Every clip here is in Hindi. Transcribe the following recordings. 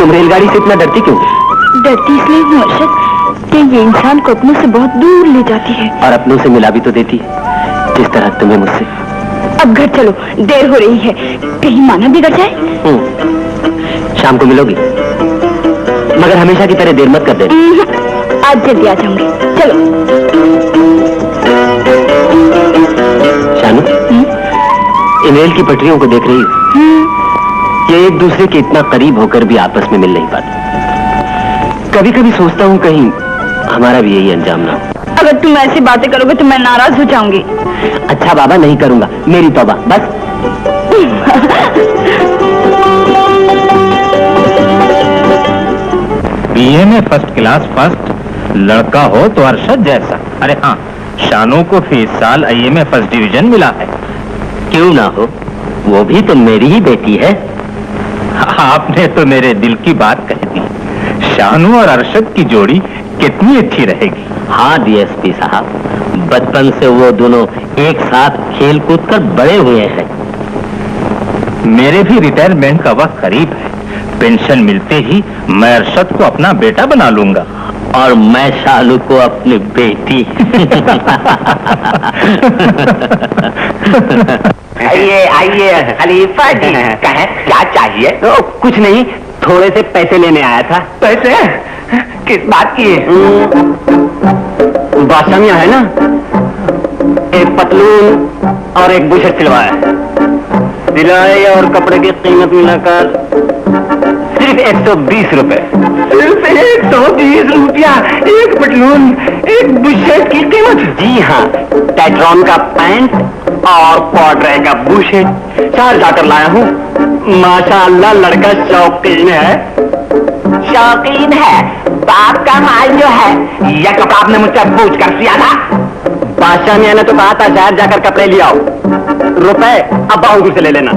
तुम रेलगाड़ी से इतना डरती क्यों? डरती इसलिए हूँ अरशद कि ये इंसान को अपनों से बहुत दूर ले जाती है। और अपनों से मिला भी तो देती है, जिस तरह तुम्हें मुझसे। अब घर चलो, देर हो रही है, कहीं माना बिगड़ जाए। शाम को मिलोगी, मगर हमेशा की तरह देर मत कर देना। आज जल्दी आ जाऊंगी, चलो। शानू, इन रेल की पटरियों को देख रही हो? ये एक दूसरे के इतना करीब होकर भी आपस में मिल नहीं पाते। कभी कभी सोचता हूँ कहीं हमारा भी यही अंजाम ना हो। अगर तुम ऐसी बातें करोगे तो मैं नाराज हो जाऊंगी। अच्छा बाबा, नहीं करूंगा, मेरी तौबा, बस। बीए में फर्स्ट क्लास फर्स्ट लड़का हो तो अरशद जैसा। अरे हाँ, शानू को भी इस साल आईए में फर्स्ट डिवीजन मिला है। क्यों ना हो, वो भी तो मेरी ही बेटी है। आपने तो मेरे दिल की बात कह दी। शानू और अरशद की जोड़ी कितनी अच्छी रहेगी। हाँ डीएसपी साहब, बचपन से वो दोनों एक साथ खेल कूद कर बड़े हुए हैं। मेरे भी रिटायरमेंट का वक्त करीब है। पेंशन मिलते ही मैं अरशद को अपना बेटा बना लूंगा और मैं शालू को अपनी बेटी। आइए आइए खलीफा जी, कहें क्या चाहिए? कुछ नहीं, थोड़े से पैसे लेने आया था। पैसे? किस बात की? बादशाह मियां है ना, एक पतलून और एक बुशर्ट सिलवाया। सिलाई और कपड़े की कीमत मिलाकर सिर्फ 120 रुपए। सिर्फ 120 रुपया? एक पतलून एक बुशर्ट की कीमत? जी हाँ, टेट्रॉन का पैंट और क्वाड्रे का बुशर्ट शहर जाकर लाया हूँ। माशाअल्लाह लड़का शौकीन है। शौकीन है? बाप का माल जो है, यह कपड़ा आपने मुझसे पूछ कर सिया था? बादशाह मियां ने तो कहा था शहर जाकर कपड़े ले आओ, रुपए अब बाहुगुर से ले लेना।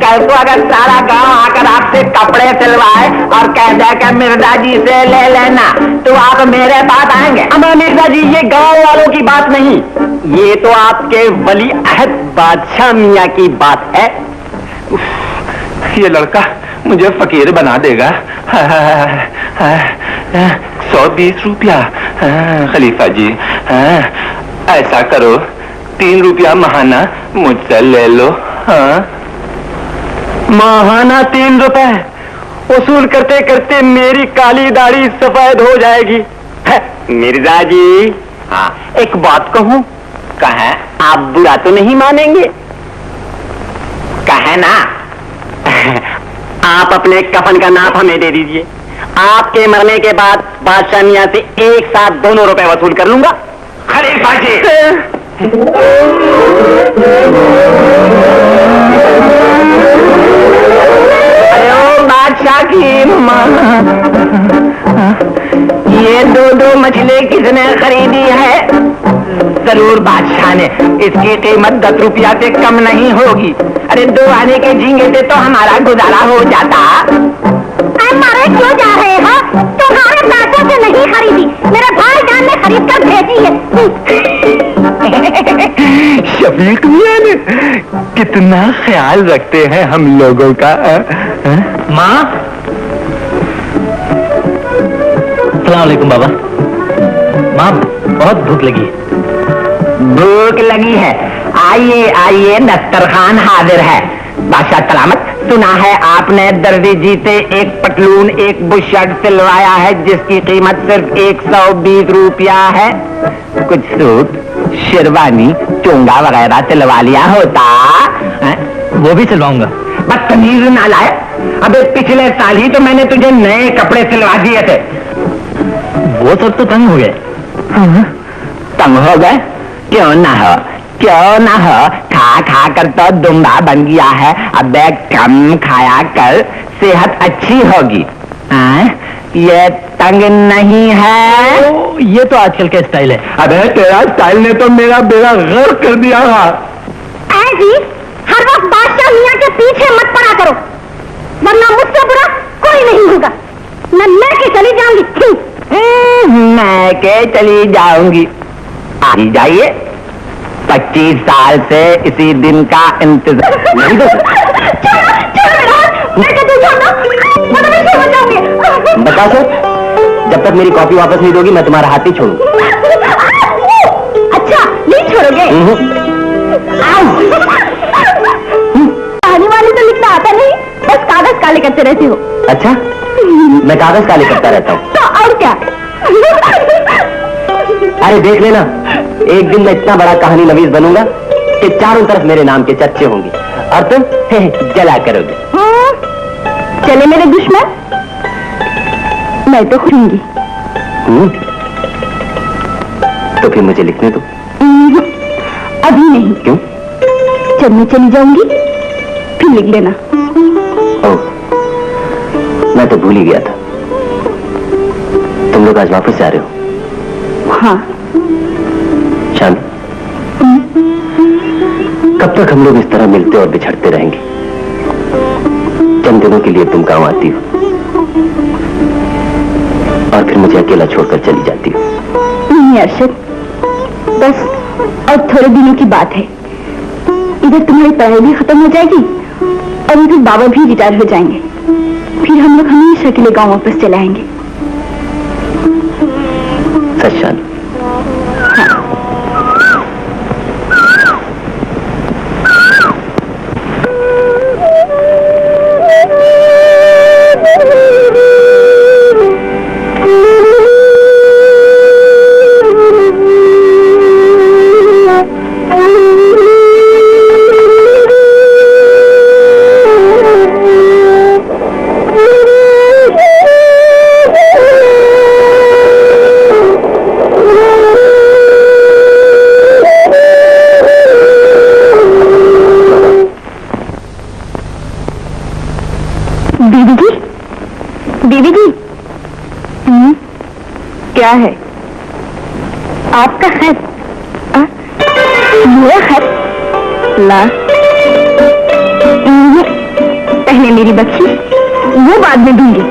कल को अगर सारा गांव आकर आपसे कपड़े सिलवाए और कह दे कि मिर्जा जी से ले लेना, तो आप मेरे पास आएंगे? अमा मिर्जा जी, ये गांव वालों की बात नहीं, ये तो आपके वली अहद बादशाह मियां की बात है। ये लड़का मुझे फकीर बना देगा। 120 रुपया? खलीफा जी, ऐसा करो, 3 रुपया महाना मुझसे ले लो। हाँ, महाना 3 रुपए वसूल करते करते मेरी काली दाढ़ी सफेद हो जाएगी। मिर्जा जी, हाँ, एक बात कहूं? कहें? आप बुरा तो नहीं मानेंगे? कहे ना। आप अपने कफन का नाप हमें दे दीजिए, आपके मरने के बाद बादशाह मियां से एक साथ दोनों रुपए वसूल कर लूंगा। खलीफा जी, अरे ओ बादशाह की मां, ये दो मछली किसने खरीदी है? जरूर बादशाह ने। इसकी कीमत 10 रुपया से कम नहीं होगी। अरे 2 आने के झींगे से तो हमारा गुजारा हो जाता। मारे क्यों जा रहे हो? तुम्हारे पैसों से नहीं खरीदी, मेरे भाई जान ने खरीद कर भेजी है। शफीक मियां ने कितना ख्याल रखते हैं हम लोगों का। माँ, सलाम अलैकुम बाबा। माँ, बहुत भूख लगी है। भूख लगी है? आइए आइए, दस्तरखान हाजिर है। बादशाह सलामत। सुना है आपने दर्जी जी से एक पतलून एक बुशर्ट सिलवाया है जिसकी कीमत सिर्फ 120 रुपया है। कुछ सूट, शेरवानी, चोंगा वगैरह सिलवा लिया होता? वो भी सिलवाऊंगा। बदतमीज नालायक, अबे पिछले साल ही तो मैंने तुझे नए कपड़े सिलवा दिए थे। वो सब तो तंग हो गए। तंग हो गए? क्यों ना हो, क्यों ना हो, खा खा कर तो दुम्बा बन गया है। अबे कम खाया कर, सेहत अच्छी होगी। ये तंग नहीं है? ये तो आजकल का स्टाइल है। अबे तेरा स्टाइल ने तो मेरा बेड़ा गर्क कर दिया। जी, हर वक्त बादशाह मियां के पीछे मत पड़ा करो, वरना मुझसे बुरा कोई नहीं होगा। मैं लेके चली जाऊंगी। मैं के चली जाऊंगी? आ ही जाइए, 25 साल से इसी दिन का इंतजार। नहीं तो लड़का तू छोड़ना, मैं तो वैसे हो जाऊंगी। बता सर, जब तक मेरी कॉफी वापस नहीं दोगी मैं तुम्हारा हाथ ही छोड़ूं। अच्छा, नहीं छोड़ोगे? कहानी वाली तो लिखना आता नहीं, बस कागज काले करते रहते हो। अच्छा, मैं कागज काले करता रहता हूँ। तो और क्या? अरे देख लेना, एक दिन मैं इतना बड़ा कहानी नवीस बनूंगा कि चारों तरफ मेरे नाम के चर्चे होंगे और तुम जला करोगे। चले मेरे दुश्मन, मैं तो खुलूंगी। तो फिर मुझे लिखने दो। अभी नहीं। क्यों? जब मैं चली जाऊंगी फिर लिख लेना। ओह, मैं तो भूल ही गया था। तुम लोग आज वापस जा रहे हो? हाँ। शान, कब तक हम लोग इस तरह मिलते और बिछड़ते रहेंगे? चंद दिनों के लिए तुम गांव आती हो और फिर मुझे अकेला छोड़कर चली जाती हो। नहीं अरशद, बस और थोड़े दिनों की बात है। इधर तुम्हारी पढ़ाई भी खत्म हो जाएगी और उधर बाबा भी रिटायर हो जाएंगे। फिर हम लोग हमेशा के लिए गांव वापस चले आएंगे। सच शान? क्या है? आपका खत? मेरा खत? ला, पहले मेरी बख्शी, वो बाद में दूंगी।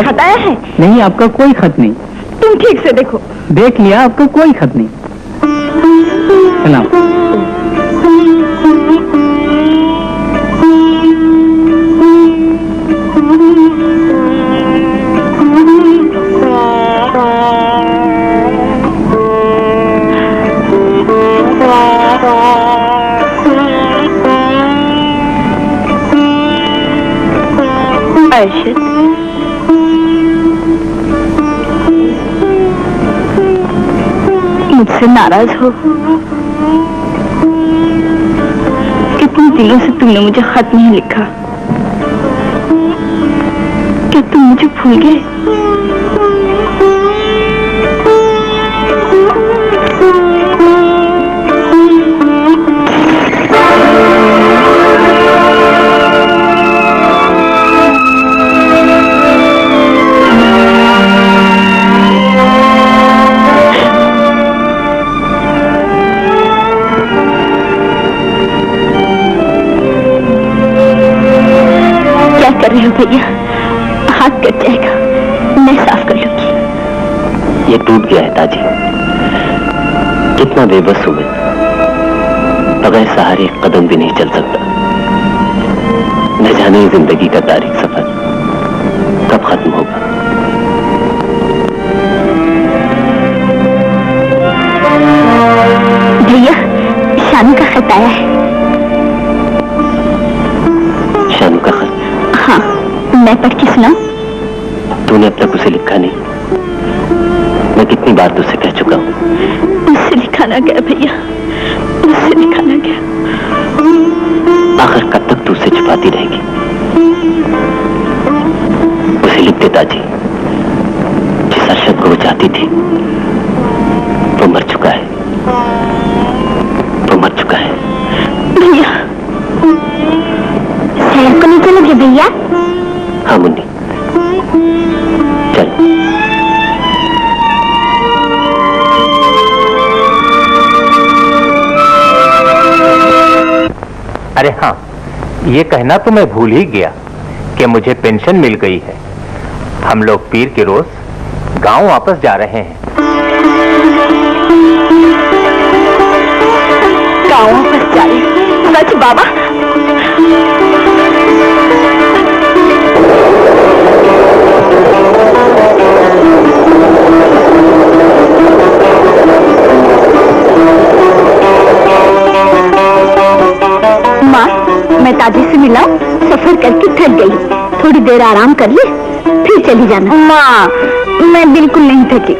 खत आया है? नहीं, आपका कोई खत नहीं। तुम ठीक से देखो। देख लिया, आपका कोई खत नहीं। सलाम। अरशद, मुझसे नाराज हो? कितने दिनों से तुमने मुझे खत नहीं लिखा। क्या तुम मुझे भूल गए? कर रहे हो भैया? हाथ कट जाएगा, मैं साफ कर लूंगी। ये टूट गया है ताजी। कितना बेबस हूं मैं, बगैर सहारे एक कदम भी नहीं चल सकता। न जाने जिंदगी का तारीख सफर कब खत्म होगा। भैया, शानू का खत आया है। शानू का खत? हाँ, मैं पढ़ के सुनाऊं? तूने अब तक उसे लिखा नहीं। मैं कितनी बार तुझसे कह चुका हूँ। मुझसे लिखा ना गया भैया, मुझसे लिखा ना गया। आखिर कब तक तू उसे छुपाती रहेगी? उसे लिख दे ताजी। जिस अरशद को वो चाहती थी वो मर चुका है, वो मर चुका है। भैया, सैर को नहीं चलोगे भैया? हाँ मुन्नी, चल। अरे हाँ, ये कहना तो मैं भूल ही गया कि मुझे पेंशन मिल गई है। हम लोग पीर के रोज गांव वापस जा रहे हैं। गांव वापस जा रहे? सच बाबा? माँ, मैं ताजी से मिला, सफर करके थक गई। थोड़ी देर आराम कर ले, फिर चली जाना। माँ, मैं बिल्कुल नहीं थकी,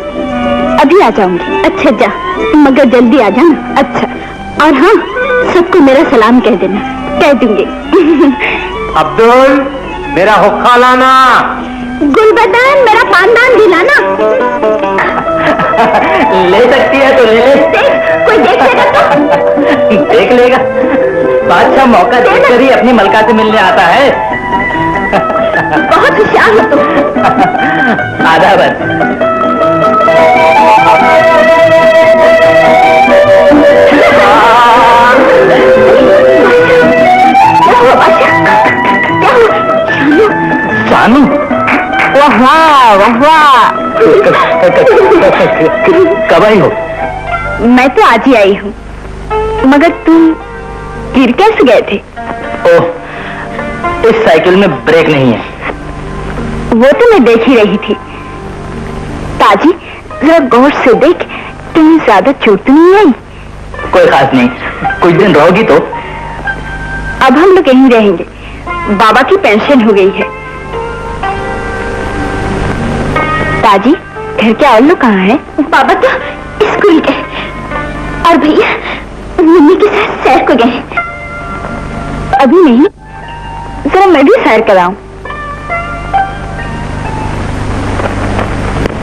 अभी आ जाऊंगी। अच्छा जा, मगर जल्दी आ जाना। अच्छा, और हाँ, सबको मेरा सलाम कह देना। कह दूंगी। अब्दुल, मेरा हुक्का लाना। गुलबदन, मेरा पानदान भी लाना। ले सकती है तो ले ले। देख, कोई देख लेगा तो? देख लेगा। बादशाह मौका देखकर ही अपनी मलका से मिलने आता है। बहुत होशियार हो तुम। आधा बस। शानू, वाह वाह वाह। कब आई हो? मैं तो आज ही आई हूँ, मगर तुम गिर कैसे गए थे? ओह, इस साइकिल में ब्रेक नहीं है। वो तो मैं देख ही रही थी। ताजी, जरा गौर से देख, तुम्हें ज्यादा चोट तो नहीं आई? कोई खास नहीं, कुछ दिन रहोगी तो। अब हम लोग यहीं रहेंगे, बाबा की पेंशन हो गई है। ताजी, घर के और लोग कहाँ हैं? बाबा तो स्कूल गए, और भैया मम्मी के साथ सैर को गए। अभी नहीं, जरा मैं भी सैर कराऊं।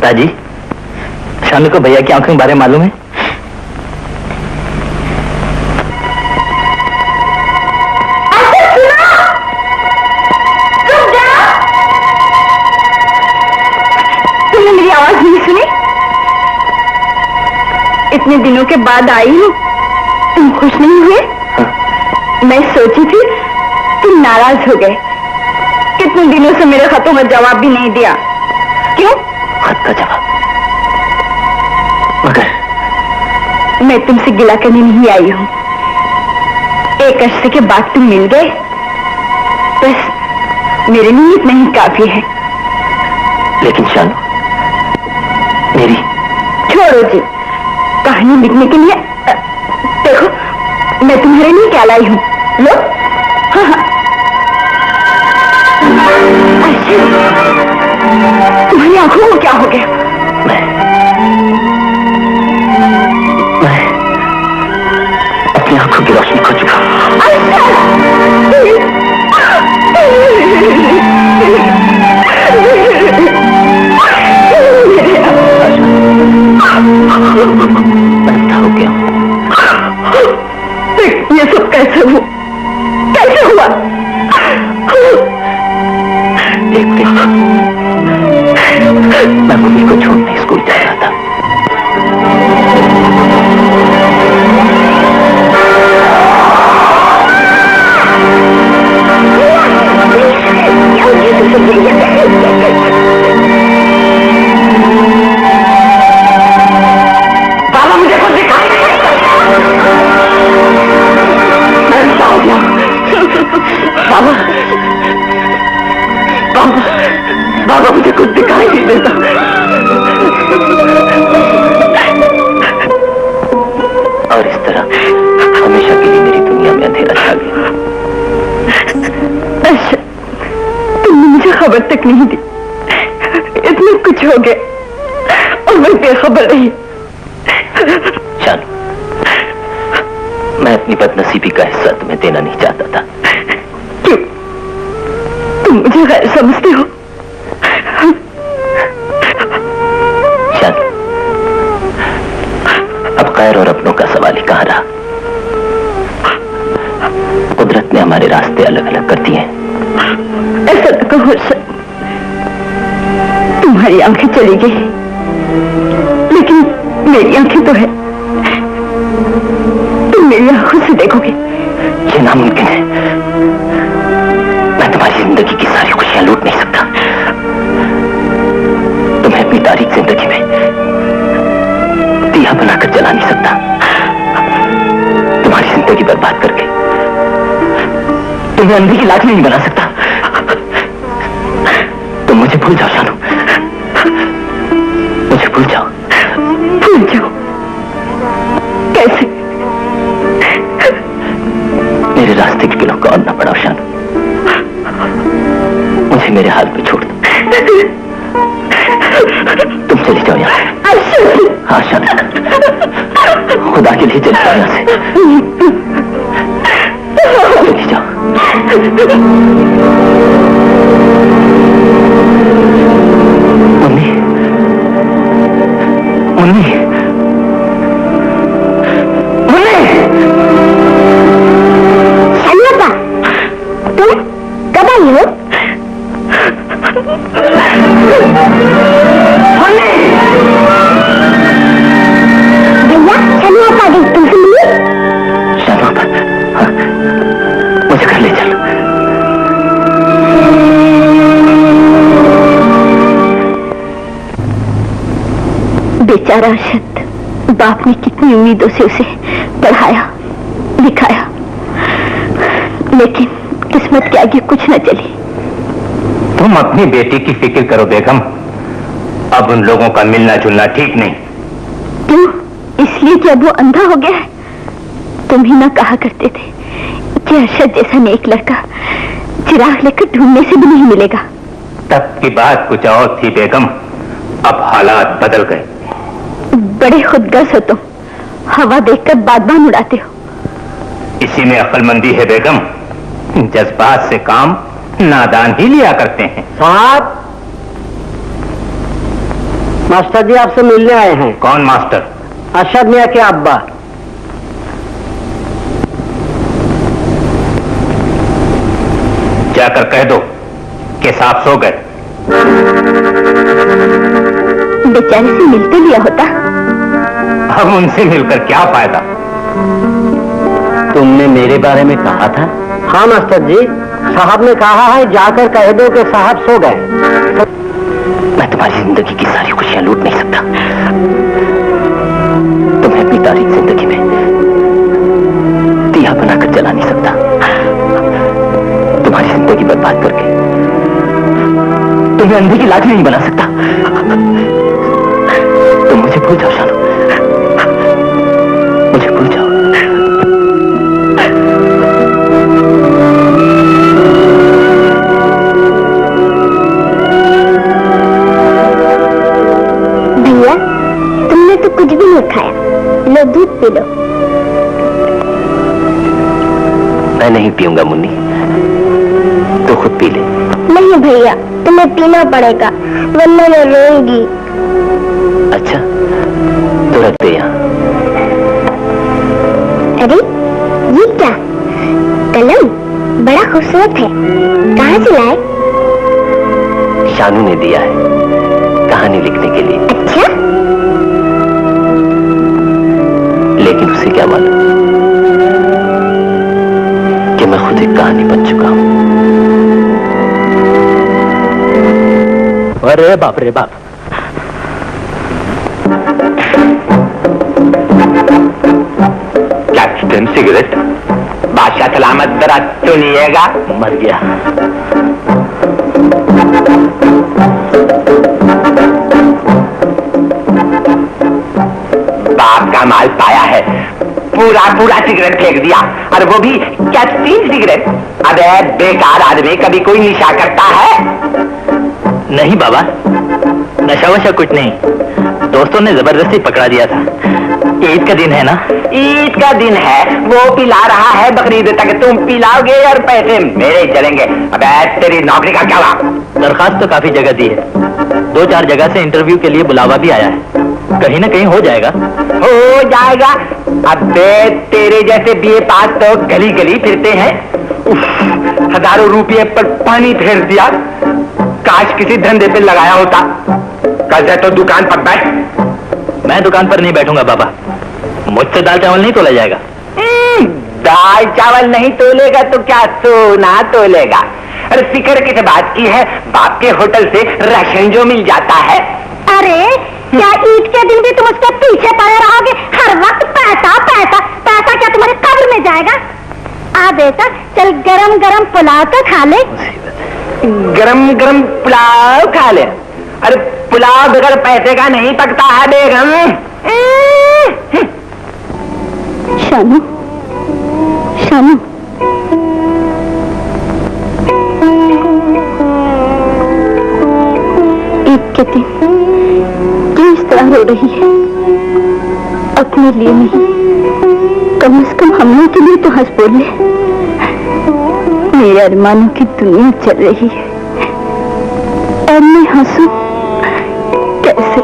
ताजी, शानू को भैया की आंखों के बारे में मालूम है? तुमने मेरी आवाज नहीं सुनी? इतने दिनों के बाद आई हूँ, तुम खुश नहीं हुए? मैं सोची थी तुम नाराज हो गए। कितने दिनों से मेरे खतों में जवाब भी नहीं दिया। क्यों? खत का जवाब? मगर मैं तुमसे गिला करने नहीं आई हूँ। एक अरसे के बाद तुम मिल गए, बस मेरे लिए इतना ही काफी है। लेकिन शानू, मेरी। छोड़ो जी, कहानी लिखने के लिए देखो, मैं तुम्हारे लिए क्या लाई हूँ। लो। हाँ हाँ। तुम्हारी आंखों को क्या हो गया? मैं अपनी आंखों की रोशनी खो चुका हूं। हो गया। ये सब कैसे हुआ? कैसे हुआ? एक दिन मैं मम्मी को छोड़ने स्कूल जा रहा था। बाबा मुझे कुछ दिखाई बाबा बाबा बाबा मुझे कुछ दिखाई नहीं देता। और इस तरह हमेशा के लिए मेरी दुनिया में अंधेरा छा गया। अच्छा, तुमने मुझे खबर तक नहीं दी। इतना कुछ हो गया और मैं बेखबर रही। जानू, मैं अपनी बदनसीबी का हिस्सा तुम्हें देना नहीं चाहता था। क्यों? तुम मुझे गैर समझते हो? जानू, अब गैर और अपनों का सवाल ही कहां रहा। कुदरत ने हमारे रास्ते अलग अलग कर दिए। ऐसा न कहो सर, तुम्हारी आंखें चली गई लेकिन मेरी आंखें तो है। तुम मेरी आंखों से देखोगे। ये नामुमकिन है। मैं तुम्हारी जिंदगी की सारी खुशियां लूट नहीं सकता। तुम्हें अपनी तारीख जिंदगी में दिया बनाकर जला नहीं सकता। तुम्हारी जिंदगी बर्बाद करके तुम्हें अंधे की लाठी नहीं बना सकता। तुम मुझे भूल जाओ शानू, मुझे भूल जाओ। भूल जाओ? कैसे? मेरे रास्ते के किलों को और न बढ़ाओ शानू, मुझे मेरे हाल पे छोड़ दो। तुम चली जाओ यहाँ से। हाँ शानू, खुदा के लिए चली जाओ यहाँ से। चली जाओ। Mummy, mummy, mummy. शनिया, तुम कब आई हो? भैया, शनिया आ गई, तुमसे मिली? शानू, हाँ, मुझे घर ले चल। बेचारा अरशद, बाप ने कितनी उम्मीदों से उसे पढ़ाया लिखाया, लेकिन किस्मत के आगे कुछ न चली। तुम अपनी बेटी की फिक्र करो बेगम। अब उन लोगों का मिलना जुलना ठीक नहीं। क्यों? इसलिए कि अब वो अंधा हो गया है? तुम ही ना कहा करते थे कि अरशद जैसा नेक लड़का चिराग लेकर ढूंढने से भी नहीं मिलेगा। तब की बात कुछ और थी बेगम, अब हालात बदल गए। बड़े खुदगर्ज हो तुम, हवा देखकर बादबान उड़ाते हो। इसी में अक्लमंदी है बेगम। जज्बात से काम नादान ही लिया करते हैं। साहब, मास्टर जी आपसे मिलने आए हैं। कौन मास्टर? अरशद मियां के अब्बा। जाकर कह दो कि साहब सो गए। बेचारे से मिलते लिया होता। अब उनसे मिलकर क्या फायदा? तुमने मेरे बारे में कहा था? हाँ मास्टर जी, साहब ने कहा है जाकर कह दो कि साहब सो गए। मैं तुम्हारी जिंदगी की सारी खुशियां लूट नहीं सकता। तुम्हें अपनी तारीख जिंदगी में दिया बनाकर जला नहीं सकता। तुम्हारी जिंदगी बर्बाद करके तुम्हें अंधे की लाठी नहीं बना सकता। तुम मुझे भूल जाओ शानू, मुझे भूल जाओ। लो दूध पी लो। मैं नहीं पीऊंगा मुन्नी, तो खुद पी ले। नहीं भैया, तुम्हें पीना पड़ेगा वरना मैं रोऊंगी। अच्छा तो रख दे यहाँ। अरे ये क्या कलम, बड़ा खूबसूरत है, कहाँ से लाए? शानू ने दिया है कहानी लिखने के लिए। अच्छा, लेकिन उसे क्या मालूम कि मैं खुद एक कहानी बन चुका हूं। अरे बाप रे बाप, कैप्टन सिगरेट, बादशाह सलामत जरा सुनिएगा। मर गया। बाप का माल पाया है, पूरा पूरा सिगरेट फेंक दिया, और वो भी कैप्टन सिगरेट। अबे बेकार आदमी, कभी कोई नशा करता है? नहीं बाबा, नशा वशा कुछ नहीं, दोस्तों ने जबरदस्ती पकड़ा दिया था। ईद का दिन है ना? ईद का दिन है, वो पिला रहा है बकरीद तक, तुम पिलाओगे और पैसे मेरे चलेंगे। अबे तेरी नौकरी का क्या हुआ? दरखास्त तो काफी जगह दी है, 2-4 जगह से इंटरव्यू के लिए बुलावा भी आया है, कहीं ना कहीं हो जाएगा। हो जाएगा। अबे तेरे जैसे बीए पास तो गली गली फिरते हैं। उफ, हजारों रुपये पर पानी फेर दिया, काश किसी धंधे पे लगाया होता। कल से तो दुकान पर बैठ। मैं दुकान पर नहीं बैठूंगा बाबा, मुझसे दाल चावल नहीं तोला जाएगा। दाल चावल नहीं तोलेगा तो क्या सोना तोलेगा? अरे फिक्र किस बात की है, बाप के होटल से राशन जो मिल जाता है। अरे क्या ईद के दिन भी तुम उसके पीछे पड़े रहोगे? हर वक्त पैसा पैसा पैसा, क्या तुम्हारे कब्र में जाएगा? आ बेटा चल, गरम गरम पुलाव तो खा ले। गरम गरम पुलाव खा ले? अरे पुलाव बगैर पैसे का नहीं पकता है बेगम। शानू, शानू, ईद के दिन क्यों इस तरह रो रही है? अपने लिए नहीं, कम से कम हम लोग के लिए तो हंस बोले। मेरे अरमानों की दुनिया चल रही है और मैं हंसूं कैसे,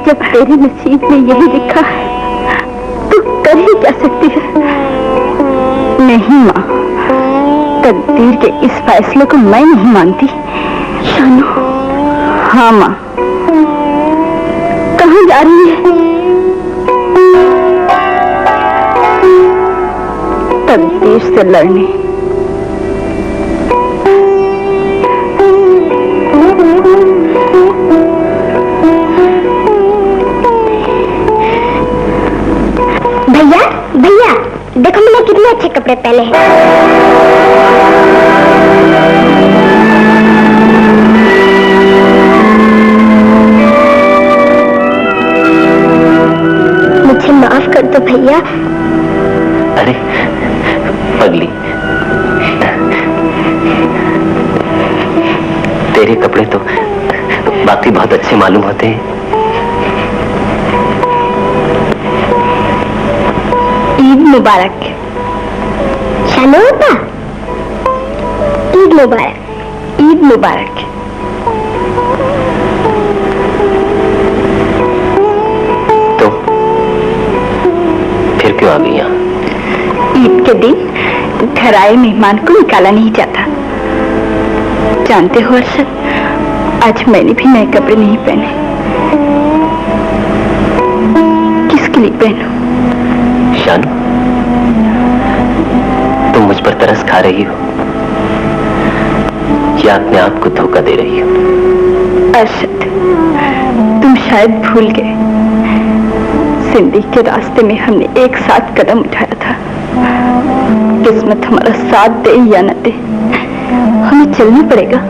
जब तेरे नसीब में यही लिखा है तो कर ही क्या सकती है? नहीं माँ, तकदीर के इस फैसले को मैं नहीं मानती। शानू। हाँ माँ, कहाँ जा रही है? तकदीर से लड़ने। भैया भैया देखो मैंने कितने अच्छे कपड़े पहने हैं। मुझे माफ कर दो भैया। अरे पगली, तेरे कपड़े तो बाकी बहुत अच्छे मालूम होते हैं। ईद मुबारक। शानू पापा, ईद मुबारक, ईद मुबारक। तो फिर क्यों आ गई यहाँ? ईद के दिन घर आए मेहमान को निकाला नहीं जाता। जानते हो अर्शद, आज मैंने भी नए कपड़े नहीं पहने। किसके लिए पहनूं? शानू, तुम मुझ पर तरस खा रही हो या अपने आप को धोखा दे रही हो? अर्शद, तुम शायद भूल गए, जिंदगी के रास्ते में हमने एक साथ कदम उठाया था। किस्मत हमारा साथ दे या न दे, हमें चलना पड़ेगा,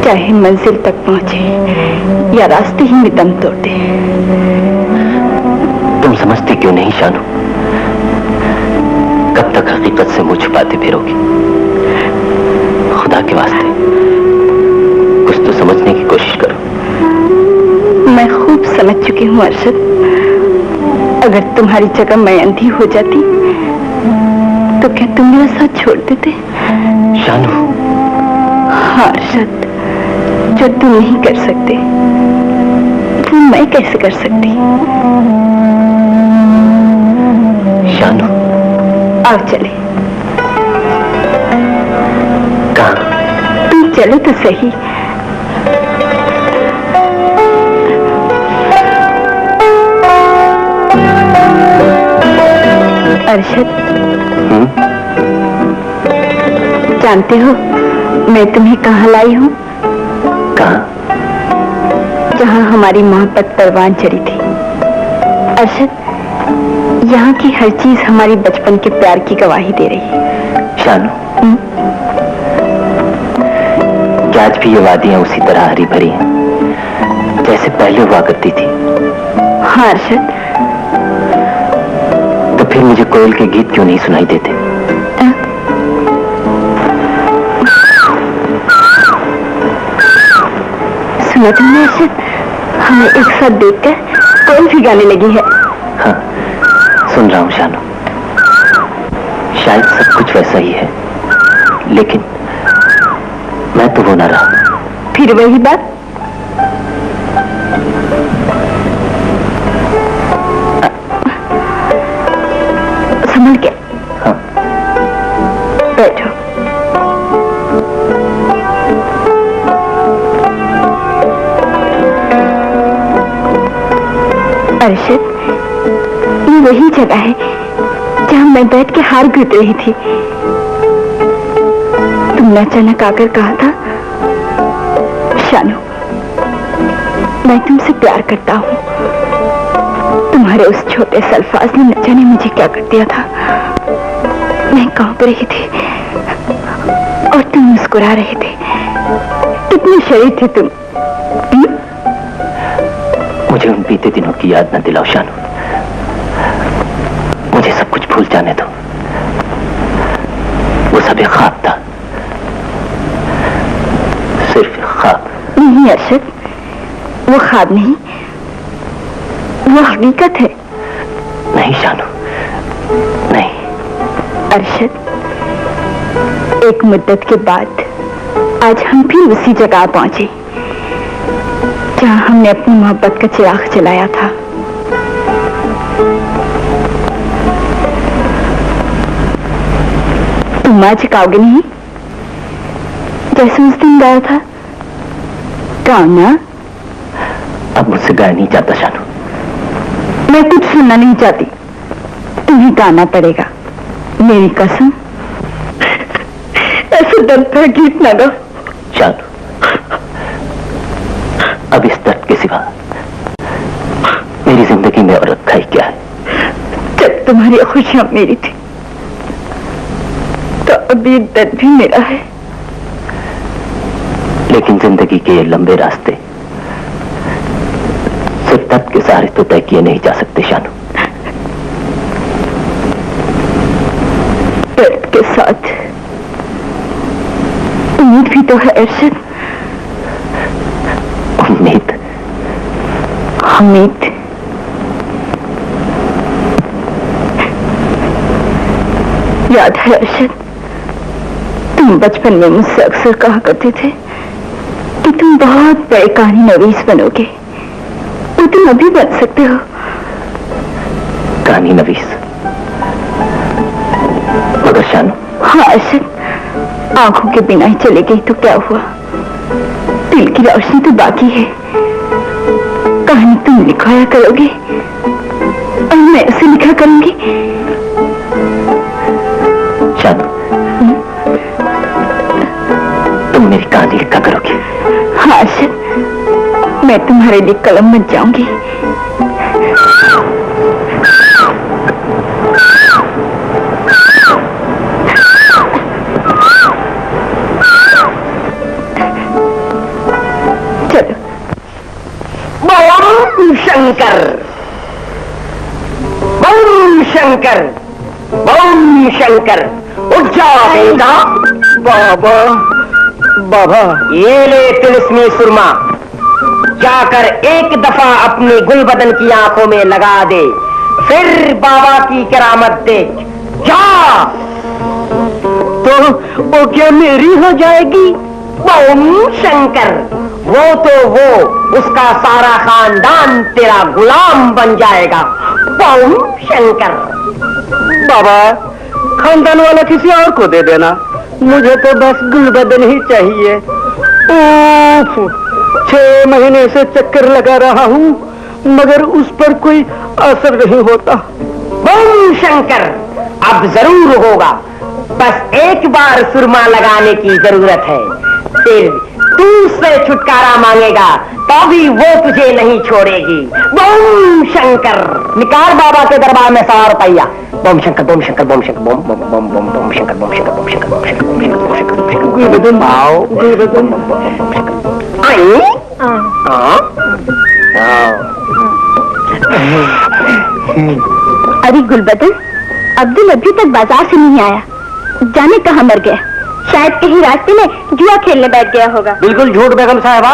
चाहे मंजिल तक पहुंचे या रास्ते ही में दम तोड़ दे। तुम समझती क्यों नहीं शानू? कब तक हकीकत से मुंह छुपाते फिरोगी? खुदा के वास्ते कुछ तो समझने की कोशिश करो। मैं खूब समझ चुकी हूँ अर्शद, अगर तुम्हारी जगह मैं अंधी हो जाती तो क्या तुम मेरा साथ छोड़ देते? शानू। हाँ अर्शद, जो तुम नहीं कर सकते वो मैं कैसे कर सकती? शानू। आओ चले। कहाँ? तुम चलो तो सही। अर्शद, जानते हो मैं तुम्हें कहाँ लाई हूँ? कहाँ? जहाँ हमारी मोहब्बत परवान चढ़ी थी। अर्शद, यहाँ की हर चीज हमारी बचपन के प्यार की गवाही दे रही है। शानू, आज भी ये वादियां उसी तरह हरी भरी हैं जैसे पहले हुआ करती थी। हाँ अर्शद। तो फिर मुझे कोयल के गीत क्यों नहीं सुनाई देते? सुना तुमने अर्शद? हमें एक साथ देखकर कोयल भी गाने लगी है। हाँ, सुन रहा हूँ शानू। शायद सब कुछ वैसा ही है, लेकिन मैं तो वो ना रहा। फिर वही बात। संभल के। हाँ। बैठो। अर्शद, ये वही जगह है जहाँ मैं बैठ के हार गूंथ रही थी। तुमने अचानक आकर कहा था, शानू मैं तुमसे प्यार करता हूँ। तुम्हारे उस छोटे से अल्फाज ने न जाने मुझे क्या कर दिया था। मैं कांप रही थी और तुम मुस्कुरा रहे थे। कितने शरीफ थे तुम। मुझे उन बीते दिनों की याद न दिलाओ शानू। मुझे सब कुछ भूल जाने दो। वो सब एक ख्वाब था, सिर्फ ख्वाब। नहीं अर्शद, वो ख्वाब नहीं, वो हकीकत है। नहीं शानू, नहीं। अर्शद, एक मुद्दत के बाद आज हम फिर उसी जगह पहुंचे जहां हमने अपनी मोहब्बत का चिराग जलाया था। तुम आज गाओगे नहीं जैसे उस दिन गाया था? गाना? अब मुझसे गाया नहीं जाता शानू। मैं कुछ सुनना नहीं चाहती, तुम्हें गाना पड़ेगा, मेरी कसम। ऐसे दर्द का गीत ना गाओ शानू। अब इस दर्द के सिवा मेरी जिंदगी में और रखा ही क्या है? जब तुम्हारी खुशियां मेरी थी तो अब ये दर्द भी मेरा है। लेकिन जिंदगी के ये लंबे रास्ते सिर्फ दर्द के सहारे तो तय किए नहीं जा सकते शानू। दर्द के साथ उम्मीद भी तो है अर्शद। उम्मीद? उम्मीद। याद है अर्शद, तुम बचपन में मुझसे अक्सर कहा करते थे कि तुम बहुत बड़े कहानी नवीस बनोगे। वो तुम अभी बन सकते हो। कहानी नवीस? मगर शानू। हाँ अर्शद, आंखों के बिना ही चले गई तो क्या हुआ, दिल की रोशनी तो बाकी है। कहानी तुम लिखवाया करोगे और मैं उसे लिखा करूंगी। शानू, तुम मेरी कहानी लिखा करोगी? हाँ अर्शद, मैं तुम्हारे लिए कलम बन जाऊंगी। चलो। बम शंकर, बम शंकर, बम शंकर, उठ जाओ बेटा। बाबा, बाबा, ये ले तिलिस्मी सुरमा, जाकर एक दफा अपनी गुलबदन की आंखों में लगा दे, फिर बाबा की करामत देख। जा। तो वो क्या मेरी हो जाएगी? ओम शंकर, वो उसका सारा खानदान तेरा गुलाम बन जाएगा। ओम शंकर। बाबा, खानदान वाला किसी और को दे देना, मुझे तो बस गुलबदन ही चाहिए। उफ, 6 महीने से चक्कर लगा रहा हूँ, मगर उस पर कोई असर नहीं होता। ओम शंकर, अब जरूर होगा, बस एक बार सुरमा लगाने की जरूरत है। फिर तू उससे छुटकारा मांगेगा तो भी वो तुझे नहीं छोड़ेगी। ओम शंकर। निकाल बाबा के दरबार में 100 रुपया। बम शंकर, बम शंकर, बम शंकर, बम बम बम बम बम शंकर, बम शंकर, बम शंकर, बम शंकर, बम शंकर, बम शंकर, बम शंकर। गुलबदन आओ, गुलबदन। आई। अरे गुलबदन, अब्दुल अभी तक बाजार से नहीं आया, जाने कहाँ मर गया। शायद कहीं रास्ते में जुआ खेलने बैठ गया होगा। बिल्कुल झूठ बेगम साहिबा,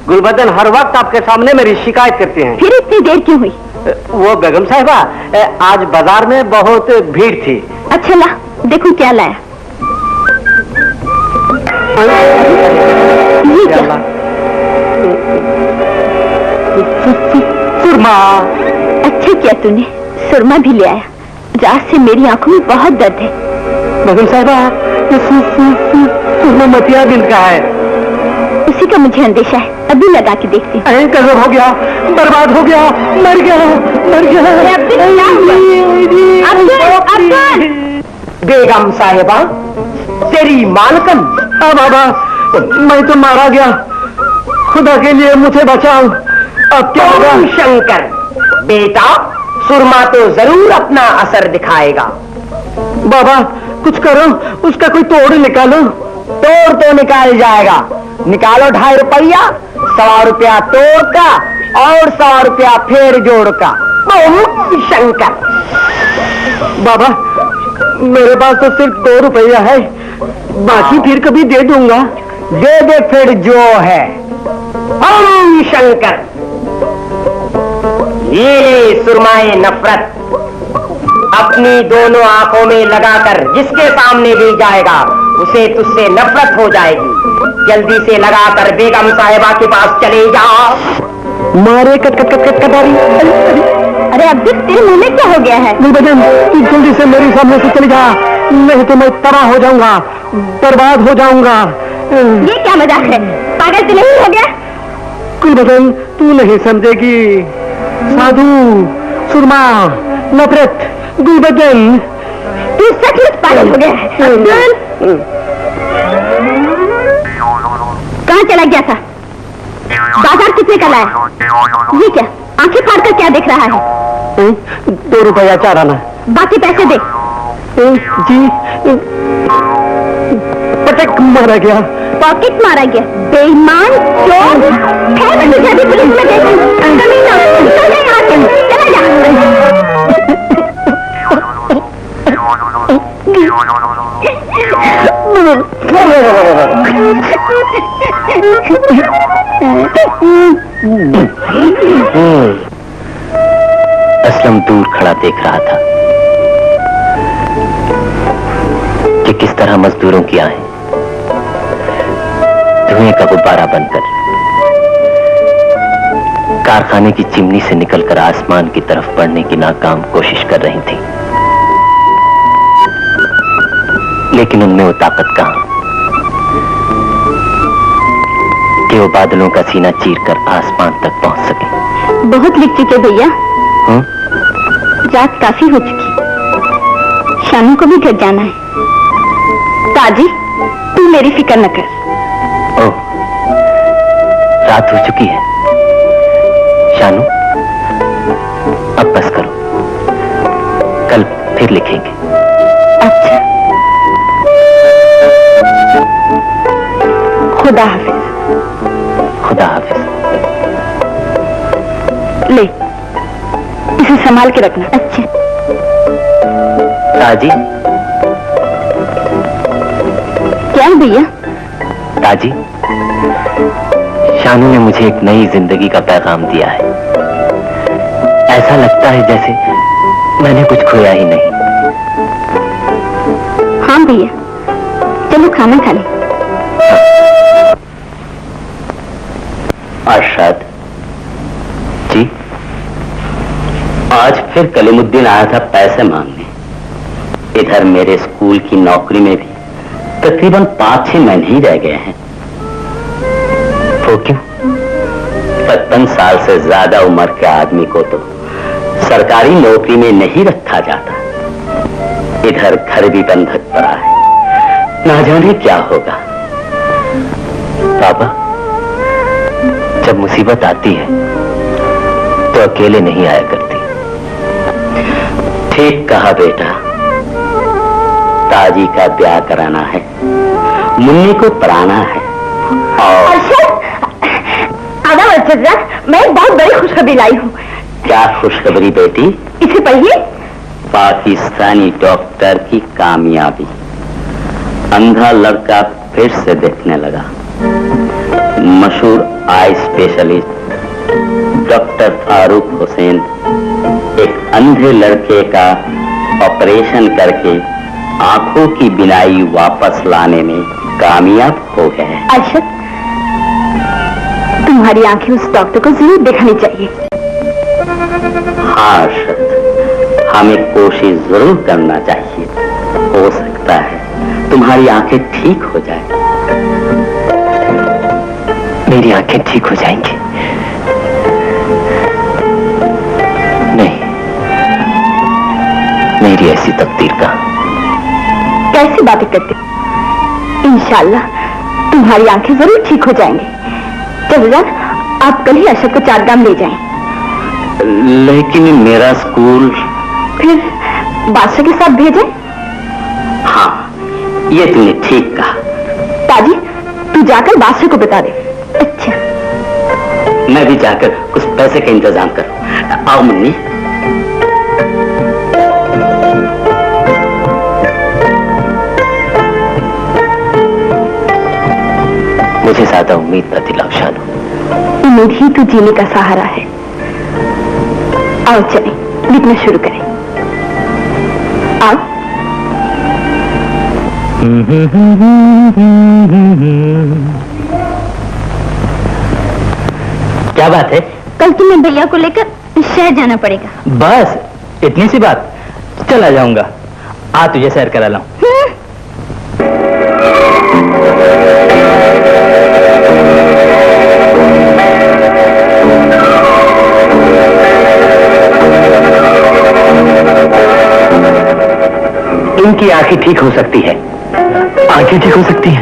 गुलबदन हर वक्त आपके सामने मेरी शिकायत करते हैं। फिर इतनी देर क्यों हुई? वो बेगम साहिबा, आज बाजार में बहुत भीड़ थी। अच्छा ला, देखो क्या लाया। ये क्या? सुरमा। अच्छा किया तूने, सुरमा भी ले आया। रात से मेरी आंखों में बहुत दर्द है। बेगम साहिबा, ये सुरमा मतिया दिल का है। उसी का मुझे अंदेशा है, अभी लगा के देखती हूँ। गजब हो गया, बर्बाद हो गया, मर गया, मर गया। बेगम साहिबा, तेरी मालकन। हाँ बाबा, मैं तो मारा गया, खुदा के लिए मुझे बचाओ। अब क्या होगा? ओम शंकर, बेटा सुरमा तो जरूर अपना असर दिखाएगा। बाबा कुछ करो, उसका कोई तोड़ निकालो। तोड़ तो निकाल जाएगा, निकालो 2.5 रुपया, 100 रुपया तोड़ का और 100 रुपया फेर जोड़ का। ओम शंकर। बाबा मेरे पास तो सिर्फ 2 रुपया है, बाकी फिर कभी दे दूंगा। दे दे फिर जो है। ओम शंकर। ये सुरमाए नफरत अपनी दोनों आंखों में लगाकर जिसके सामने भी जाएगा उसे तुझसे नफरत हो जाएगी। जल्दी से लगाकर बेगम साहिबा के पास चले जाओ। मारे कटारी। अरे अब्दुल, तेरे मुंह में क्या हो गया है? गुलबदन, तू जल्दी से मेरे सामने से चली जा, नहीं तो मैं तबाह हो जाऊंगा, बर्बाद हो जाऊंगा। ये क्या मजाक है? पागल तो नहीं हो गया? गुलबदन, तू नहीं समझेगी। साधु, सुरमा, नफरत, गुलबदन। तू सचमुच पागल हो गया है। अब्दुल, कहाँ चला गया था? बाजार कितने का लाया? ये क्या, आंखें फाड़कर क्या देख रहा है? 2 रुपया चाराना। बाकी पैसे दे। जी, पटक मारा गया। पॉकेट मारा गया? बेईमान चोर! है मैं तुझे अभी पुलिस में देखूं। कमीना, चल जा यहाँ से, चला जा। असलम दूर खड़ा देख रहा था कि किस तरह मजदूरों की आंखें धुएं का गुब्बारा बनकर कारखाने की चिमनी से निकलकर आसमान की तरफ बढ़ने की नाकाम कोशिश कर रही थी, लेकिन उनमें वो ताकत कहां कि वो बादलों का सीना चीरकर आसमान तक पहुंच सके। बहुत लिख चुके भैया। रात काफी हो चुकी, शानू को भी घर जाना है। ताजी, तू मेरी फिक्र न कर। ओह, रात हो चुकी है। शानू, अब बस करो, कल फिर लिखेंगे। अच्छा, खुदा हाफिज। खुदा हाफिज। ले, इसे संभाल के रखना। अच्छा। ताजी। क्या है भैया? ताजी, शानू ने मुझे एक नई जिंदगी का पैगाम दिया है। ऐसा लगता है जैसे मैंने कुछ खोया ही नहीं। हाँ भैया, चलो खाना खा लें। अरशद जी, आज फिर कलीमुद्दीन आया था पैसे मांगने। इधर मेरे स्कूल की नौकरी में भी तकरीबन 5-6 महीने ही रह गए हैं। वो क्यों? 55 साल से ज्यादा उम्र के आदमी को तो सरकारी नौकरी में नहीं रखा जाता। इधर घर भी बंधक पड़ा है, ना जाने क्या होगा। पापा, जब मुसीबत आती है तो अकेले नहीं आया करती। ठीक कहा बेटा, ताजी का ब्याह कराना है, मुन्नी को पढ़ाना है। और आधा मैं एक बहुत बड़ी खुशखबरी लाई हूँ। क्या खुशखबरी बेटी? इससे पढ़िए। पाकिस्तानी डॉक्टर की कामयाबी। अंधा लड़का फिर से देखने लगा। मशहूर eye specialist doctor Farooq Hussain एक अंधे लड़के का ऑपरेशन करके आंखों की बिनाई वापस लाने में कामयाब हो गए। अर्शद, तुम्हारी आंखें उस डॉक्टर को जरूर दिखानी चाहिए। हाँ अर्शद, हमें कोशिश जरूर करना चाहिए। हो सकता है तुम्हारी आंखें ठीक हो जाए। मेरी आंखें ठीक हो जाएंगी? नहीं, मेरी ऐसी तकदीर का। कैसी बातें करते हो? इंशाल्लाह तुम्हारी आंखें जरूर ठीक हो जाएंगी। चलो जान, आप कल ही अर्शद को चारगाम ले जाएं। लेकिन मेरा स्कूल। फिर बादशाह के साथ भेजें? हाँ, ये तुमने ठीक कहा। ताजी, तू जाकर बादशाह को बता दे। अच्छा, मैं भी जाकर कुछ पैसे का इंतजाम करूं। आओ मुन्नी। मुझे ज्यादा उम्मीद न दिलाओ शानू। उम्मीद ही तो जीने का सहारा है। आओ चलें, लिखना शुरू करें। आओ। क्या बात है? कल तुम्हें भैया को लेकर शहर जाना पड़ेगा। बस इतनी सी बात? चला जाऊंगा। आ तुझे सैर करा लाऊं। इनकी आंखें ठीक हो सकती है। आंखें ठीक हो सकती है?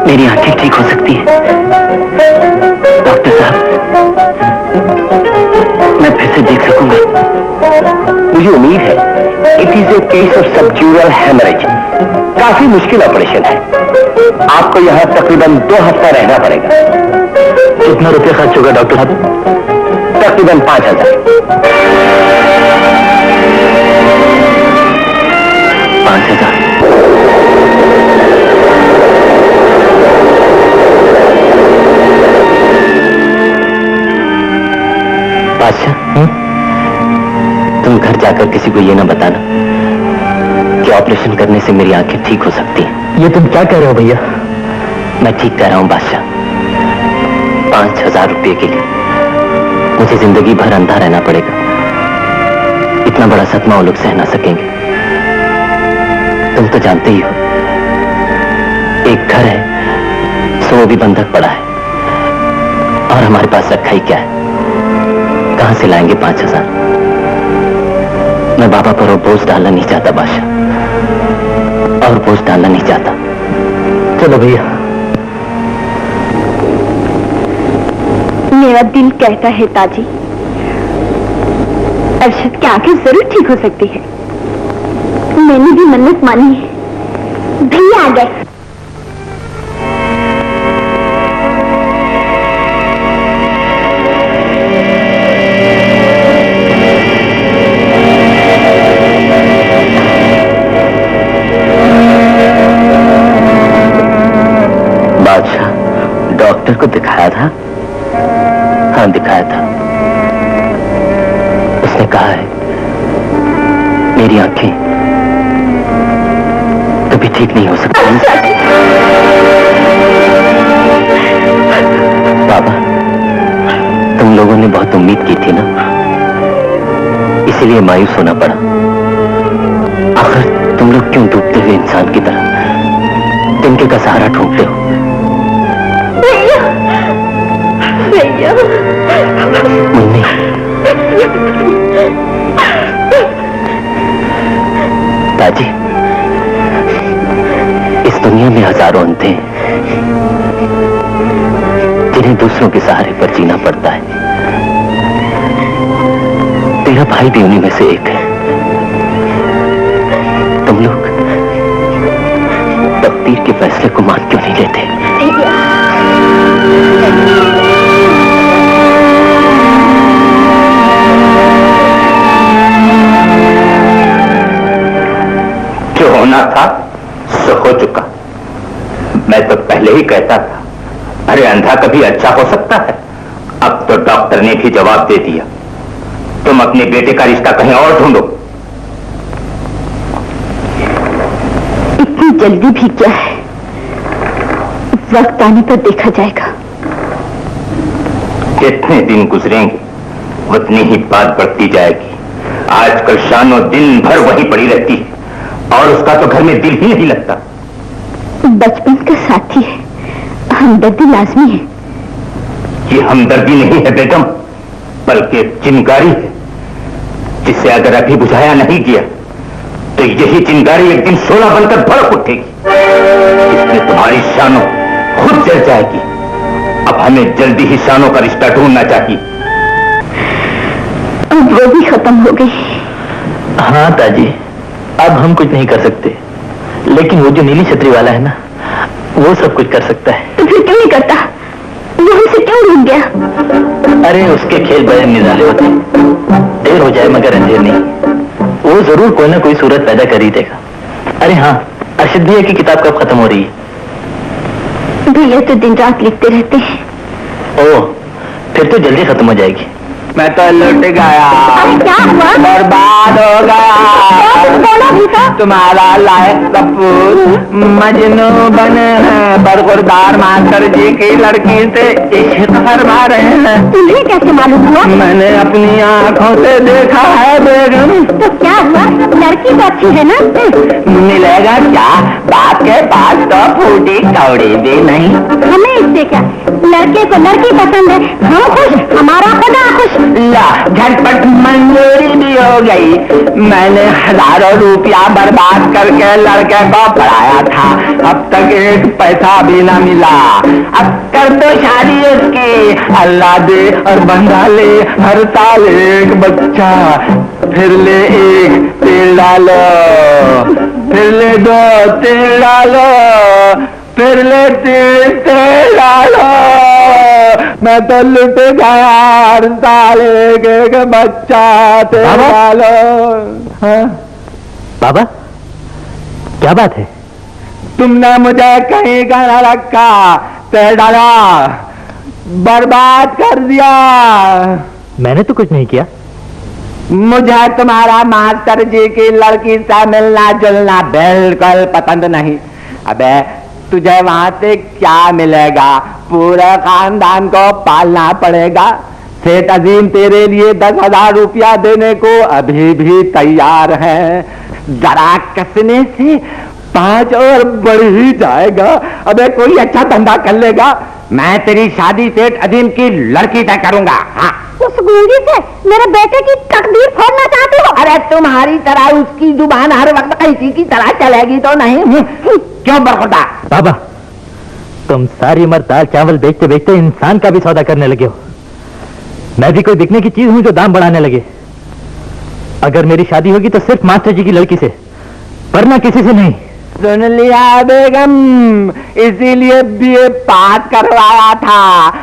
मेरी आंखें ठीक हो सकती है? डॉक्टर साहब, मैं फिर से देख सकूंगा? मुझे उम्मीद है it is a case of subdural haemorrhage. काफी मुश्किल ऑपरेशन है। आपको यहाँ तकरीबन 2 हफ्ता रहना पड़ेगा। कितना रुपया खर्च होगा डॉक्टर साहब? तकरीबन 5,000। 5,000। बादशाह, तुम घर जाकर किसी को ये ना बताना कि ऑपरेशन करने से मेरी आंखें ठीक हो सकती हैं। ये तुम क्या कह रहे हो भैया? मैं ठीक कह रहा हूं बादशाह। 5,000 रुपये के लिए मुझे जिंदगी भर अंधा रहना पड़ेगा। इतना बड़ा सदमा वो लोग सह ना सकेंगे। तुम तो जानते ही हो, एक घर है सो वो भी बंधक पड़ा है, और हमारे पास रखा ही क्या है? कहां से लाएंगे 5,000? मैं बाबा पर और बोझ डालना नहीं चाहता बादशाह, और बोझ डालना नहीं चाहता। चलो भैया। मेरा दिल कहता है ताजी, अर्शद की आंखें जरूर ठीक हो सकती है। मैंने भी मन्नत मानी है। भैया आ गए। बादशाह, डॉक्टर को दिखाया था? चांद दिखाया था। उसने कहा है मेरी आंखें कभी ठीक नहीं हो सकती। बाबा, तुम लोगों ने बहुत उम्मीद की थी ना, इसीलिए मायूस होना पड़ा। आखिर तुम लोग क्यों डूबते हुए इंसान की तरह तिनके का सहारा ढूंढते हो? मुन्नी, ताजी, इस दुनिया में हजारों अंधे हैं जिन्हें दूसरों के सहारे पर जीना पड़ता है। तेरा भाई भी उन्हीं में से एक है। तुम लोग तकदीर के फैसले को मान क्यों नहीं लेते? जो होना था सो हो चुका। मैं तो पहले ही कहता था, अरे अंधा कभी अच्छा हो सकता है। अब तो डॉक्टर ने भी जवाब दे दिया। तुम अपने बेटे का रिश्ता कहीं और ढूंढो। इतनी जल्दी भी क्या है, वक्त आने पर देखा जाएगा। जितने दिन गुजरेंगे उतनी ही बात बढ़ती जाएगी। आजकल शानो दिन भर वहीं पड़ी रहती है और उसका तो घर में दिल ही नहीं लगता। बचपन का साथी है, हमदर्दी लाजमी है। ये हमदर्दी नहीं है बेगम, बल्कि चिंगारी है, जिसे अगर अभी बुझाया नहीं गया तो यही चिंगारी एक दिन शोला बनकर भड़क उठेगी। इसमें तुम्हारी शानो खुद जल जाएगी। अब हमें जल्दी ही शानो का रिश्ता ढूंढना चाहिए। अब वो भी खत्म हो गई। हाँ ताजी, अब हम कुछ नहीं कर सकते, लेकिन वो जो नीली छतरी वाला है ना, वो सब कुछ कर सकता है। तो फिर क्यों नहीं करता? वो हमसे क्यों रुक गया? अरे उसके खेल बड़े निराले होते हैं। देर हो जाए मगर अंधेर नहीं। वो जरूर कोई ना कोई सूरत पैदा कर ही देगा। अरे हाँ, अर्शद भैया की किताब कब खत्म हो रही है? भैया तो दिन रात लिखते रहते हैं। ओह, फिर तो जल्दी खत्म हो जाएगी। मैं तो लुट गया, क्या हुआ? बर्बाद हो गया। तुम्हारा लायक कपूर मजनू बने हैं, बरखुरदार मास्टर जी की लड़की से इश्क फरमा रहे हैं। तुम्हें कैसे मालूम हुआ? मैंने अपनी आंखों से देखा है बेगम। तो क्या हुआ? लड़की तो अच्छी है ना? मिलेगा क्या? बाप के पास तो फूटी कौड़ी भी नहीं। हमें इससे क्या? लड़के को लड़की पसंद है, हम खुश, हमारा खुदा खुश। ला, झटपट मंजूरी भी हो गई। मैंने हजारों रुपया बर्बाद करके लड़के को पढ़ाया था, अब तक एक पैसा भी ना मिला। अब कर दो शादी उसकी, अल्लाह दे और बंदा ले हर साल एक बच्चा। फिर ले एक तेल डालो, फिर ले दो तेल डालो, फिर ले तेल डालो। मैं तो लुट गया, हर साल एक बच्चा तेल डालो। हाँ? बाबा, क्या बात है? तुमने मुझे कहीं का ना रखा, तेल डाला, बर्बाद कर दिया। मैंने तो कुछ नहीं किया। मुझे तुम्हारा मास्टर जी की लड़की से मिलना जुलना बिल्कुल पसंद नहीं। अबे तुझे वहां से क्या मिलेगा? पूरे खानदान को पालना पड़ेगा। सेठ अजीम तेरे लिए 10,000 रुपया देने को अभी भी तैयार है। जरा कसने से 5 और बढ़ ही जाएगा। अबे कोई अच्छा धंधा कर लेगा। मैं तेरी शादी सेठ अजीम की लड़की तय करूंगा। हाँ, उस गूंगी से मेरे बेटे की तकदीर फोड़ना चाहते हो? अरे तुम्हारी तरह उसकी जुबान हर वक्त कैसी की तरह चलेगी तो नहीं। क्यों बरखुदा? बाबा, तुम सारी उम्र दाल चावल बेचते बेचते इंसान का भी सौदा करने लगे हो। मैं भी कोई बिकने की चीज हूं जो दाम बढ़ाने लगे। अगर मेरी शादी होगी तो सिर्फ मास्टर जी की लड़की से, वरना किसी से नहीं। सुन लिया बेगम, इसीलिए बीए पास करवाया था।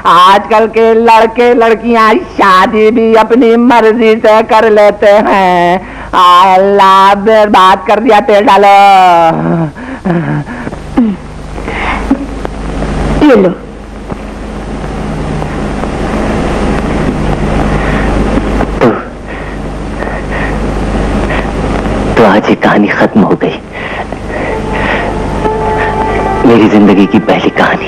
आजकल के लड़के लड़कियां शादी भी अपनी मर्जी से कर लेते हैं। अल्लाह बर्बाद कर दिया, तेल डालो। ये लो, तो आज ये कहानी खत्म हो गई। मेरी जिंदगी की पहली कहानी,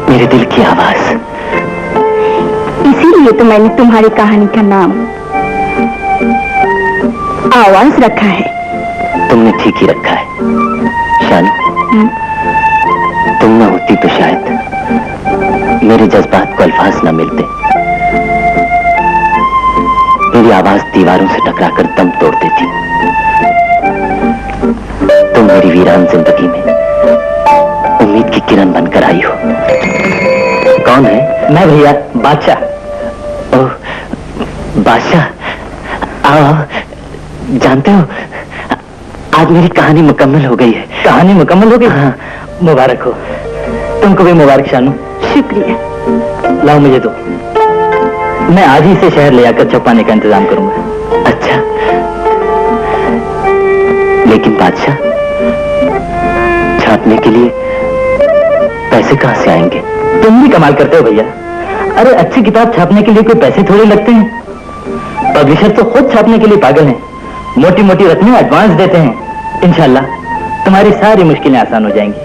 मेरे दिल की आवाज। इसीलिए तो मैंने तुम्हारी कहानी का नाम आवाज रखा है। तुमने ठीक ही रखा है शानू। तुम न होती तो शायद मेरे जज्बात को अल्फाज न मिलते। मेरी आवाज दीवारों से टकराकर दम तोड़ देती। तुम मेरी वीरान जिंदगी में उम्मीद की किरण बनकर आई हो। कौन है? मैं भैया, बादशाह। ओह, बादशाह। आओ, जानते हो आज मेरी कहानी मुकम्मल हो गई है। कहानी मुकम्मल हो गई? हाँ। मुबारक हो। तुमको भी मुबारक शानू। शुक्रिया। लाओ मुझे दो, मैं आज ही से शहर ले आकर छपाने का इंतजाम करूंगा। अच्छा, लेकिन बादशाह, छापने के लिए पैसे कहां से आएंगे? तुम भी कमाल करते हो भैया। अरे अच्छी किताब छापने के लिए कोई पैसे थोड़े लगते हैं। पब्लिशर तो खुद छापने के लिए पागल हैं, मोटी मोटी रकमें एडवांस देते हैं। इंशाल्लाह तुम्हारी सारी मुश्किलें आसान हो जाएंगी।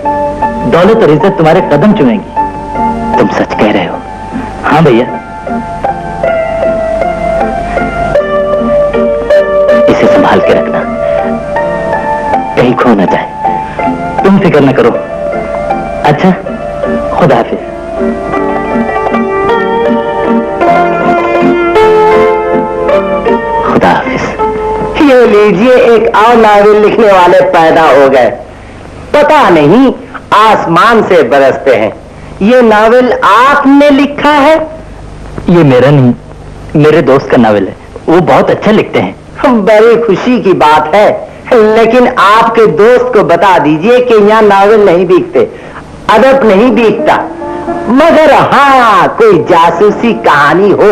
दौलत और इज्जत तुम्हारे कदम चुमेंगी। तुम सच कह रहे हो? हाँ भैया। इसे संभाल के रखना, कहीं खो न जाए। तुम फिक्र न करो। अच्छा, खुदा हाफिज। खुदा हाफिज। ये लीजिए, एक और नावल लिखने वाले पैदा हो गए। पता नहीं आसमान से बरसते हैं। ये नावल आपने लिखा है? ये मेरा नहीं, मेरे दोस्त का नावल है। वो बहुत अच्छा लिखते हैं। बड़ी खुशी की बात है, लेकिन आपके दोस्त को बता दीजिए कि यहाँ नावल नहीं बिकते, अदब नहीं बिकता। मगर हाँ, कोई जासूसी कहानी हो,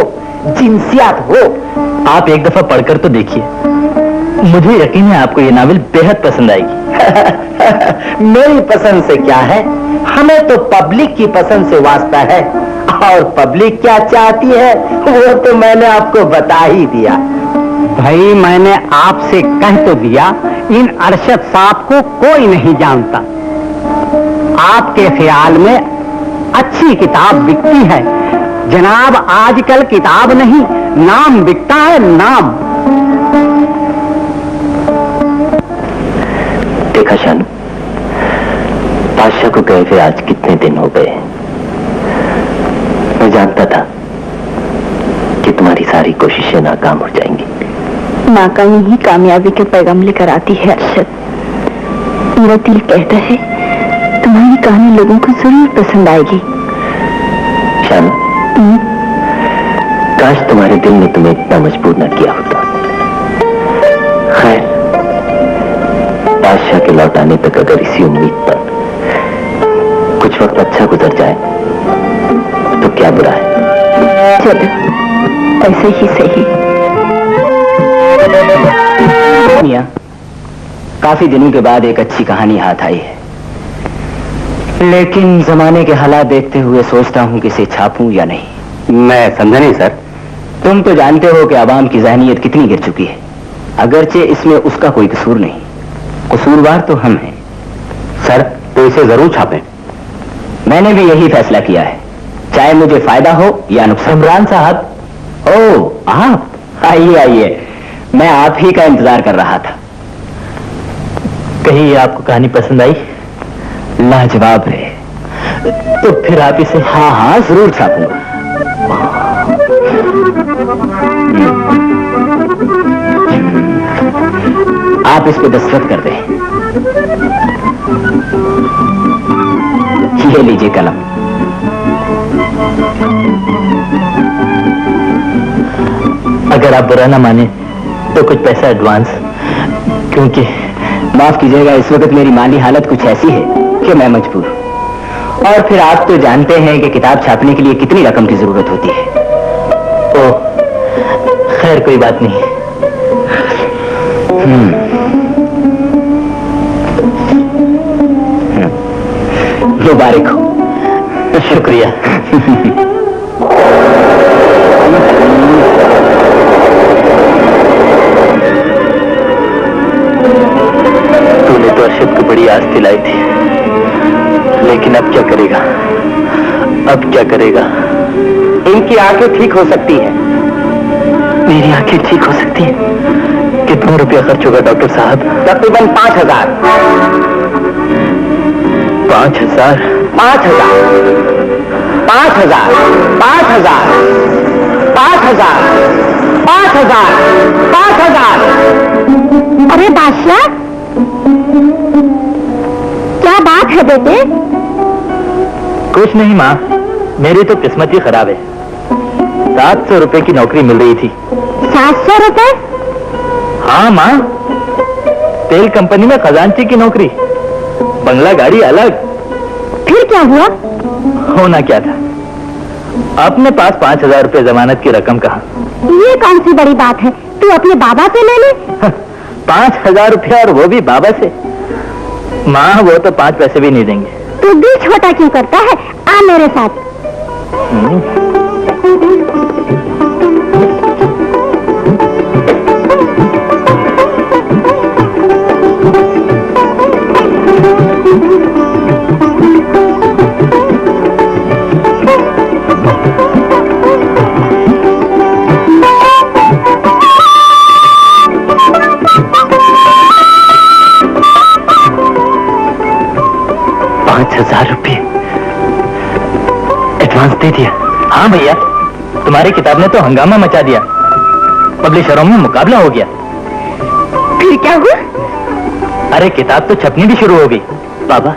जिनसियात हो। आप एक दफा पढ़कर तो देखिए, मुझे यकीन है आपको ये नावल बेहद पसंद आएगी। मेरी पसंद से क्या है, हमें तो पब्लिक की पसंद से वास्ता है। और पब्लिक क्या चाहती है वो तो मैंने आपको बता ही दिया। भाई, मैंने आपसे कह तो दिया, इन अरशद साहब को कोई नहीं जानता। आपके ख्याल में अच्छी किताब बिकती है जनाब। आजकल किताब नहीं, नाम बिकता है, नाम। देखा शानू, बादशाह को गए हुए आज कितने दिन हो गए। मैं जानता था कि तुम्हारी सारी कोशिशें नाकाम हो जाएंगी। नाकामी ही कामयाबी के पैगाम लेकर आती है अरशद। मेरा दिल कहता है तुम्हारी कहानी लोगों को जरूर पसंद आएगी। शानू, काश तुम्हारे दिल ने तुम्हें इतना मजबूर न किया होता। खैर, बादशाह के लौट आने तक अगर इसी उम्मीद पर कुछ वक्त अच्छा गुजर जाए तो क्या बुरा है। चलो, ऐसे ही सही। मियां, काफी दिनों के बाद एक अच्छी कहानी हाथ आई है, लेकिन जमाने के हालात देखते हुए सोचता हूं कि इसे छापूं या नहीं। मैं समझा नहीं सर। तुम तो जानते हो कि आवाम की ज़हनियत कितनी गिर चुकी है। अगरचे इसमें उसका कोई कसूर नहीं, कसूरवार तो हम हैं। सर, तो इसे जरूर छापें। मैंने भी यही फैसला किया है, चाहे मुझे फायदा हो या नुकसान। इमरान साहब, ओ आप, आइए आइए, मैं आप ही का इंतजार कर रहा था। कहीं आपको कहानी पसंद आई? लाजवाब है। तो फिर आप इसे? हाँ हाँ, जरूर छापूंगा। आप इस पे दस्तखत कर दें। ये लीजिए कलम। अगर आप बुरा ना माने तो कुछ पैसा एडवांस, क्योंकि माफ कीजिएगा, इस वक्त मेरी माली हालत कुछ ऐसी है कि मैं मजबूर हूं। और फिर आप तो जानते हैं कि किताब छापने के लिए कितनी रकम की जरूरत होती है। ओह, खैर कोई बात नहीं। मुबारक हो। शुक्रिया। अब क्या करेगा? इनकी आंखें ठीक हो सकती है। मेरी आंखें ठीक हो सकती हैं? कितना रुपया खर्च होगा डॉक्टर साहब? तकरीबन 5,000। 5,000? 5,000 5,000 5,000 5,000 5,000 5,000। अरे बादशाह, क्या बात है बेटे? कुछ नहीं माँ, मेरी तो किस्मत ही खराब है। 700 रुपए की नौकरी मिल रही थी। 700 रुपए? हाँ माँ, तेल कंपनी में खजांची की नौकरी, बंगला गाड़ी अलग। फिर क्या हुआ? होना क्या था, अपने पास 5,000 रुपए जमानत की रकम कहा। ये कौन सी बड़ी बात है, तू अपने बाबा से ले ले। 5,000 रुपया, और वो भी बाबा से। माँ वो तो 5 पैसे भी नहीं देंगे। तू दिल छोटा क्यों करता है? आ मेरे साथ। ₹5,000 एडवांस दे दिया? हाँ भैया, तुम्हारी किताब ने तो हंगामा मचा दिया, पब्लिशरों में मुकाबला हो गया। फिर क्या हुआ? अरे किताब तो छपनी भी शुरू हो गई। बाबा,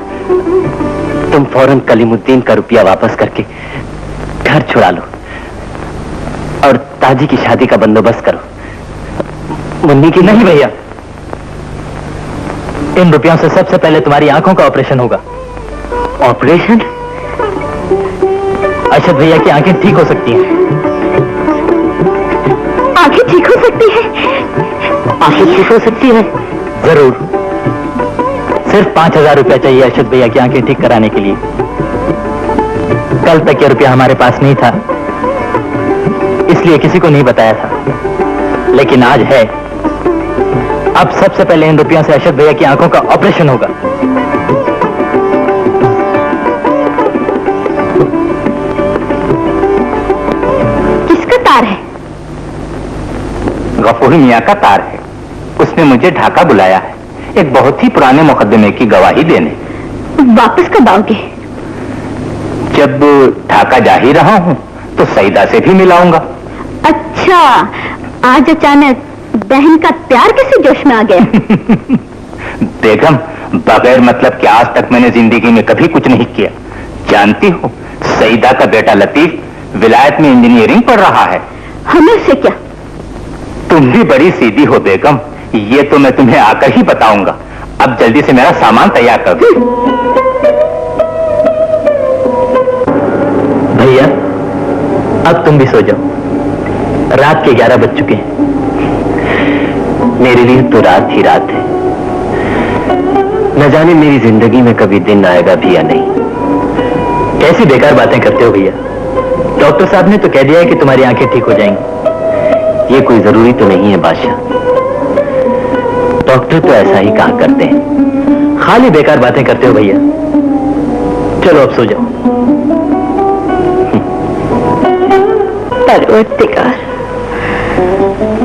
तुम फौरन कलीमुद्दीन का रुपया वापस करके घर छुड़ा लो और ताजी की शादी का बंदोबस्त करो। मुन्नी की नहीं भैया, इन रुपयों से सबसे पहले तुम्हारी आंखों का ऑपरेशन होगा। ऑपरेशन? अरशद भैया की आंखें ठीक हो सकती हैं। आंखें ठीक हो सकती है? आंखें ठीक हो सकती है? जरूर। सिर्फ 5,000 रुपया चाहिए अरशद भैया की आंखें ठीक कराने के लिए। कल तक ये रुपया हमारे पास नहीं था, इसलिए किसी को नहीं बताया था, लेकिन आज है। अब सबसे पहले इन रुपयों से अरशद भैया की आंखों का ऑपरेशन होगा। किसका तार है? गफूर मियाँ का तार है। उसने मुझे ढाका बुलाया है, एक बहुत ही पुराने मुकदमे की गवाही देने। वापस कब आओगे? जब ढाका जा ही रहा हूँ तो सईदा से भी मिलाऊंगा। अच्छा, आज अचानक बहन का प्यार किसी जोश में आ गया? बेगम, बगैर मतलब कि आज तक मैंने जिंदगी में कभी कुछ नहीं किया। जानती हो, सईदा का बेटा लतीफ विलायत में इंजीनियरिंग पढ़ रहा है। हमें उससे क्या? तुम भी बड़ी सीधी हो बेगम, ये तो मैं तुम्हें आकर ही बताऊंगा। अब जल्दी से मेरा सामान तैयार कर दो। भैया, अब तुम भी सो जाओ, रात के 11 बज चुके हैं। मेरे लिए तो रात ही रात है। न जाने मेरी जिंदगी में कभी दिन आएगा भी या नहीं। कैसी बेकार बातें करते हो भैया, डॉक्टर साहब ने तो कह दिया है कि तुम्हारी आंखें ठीक हो जाएंगी। ये कोई जरूरी तो नहीं है बादशाह, डॉक्टर तो ऐसा ही कहा करते हैं। खाली बेकार बातें करते हो भैया, चलो अब सो जाओ। परवरदिगार,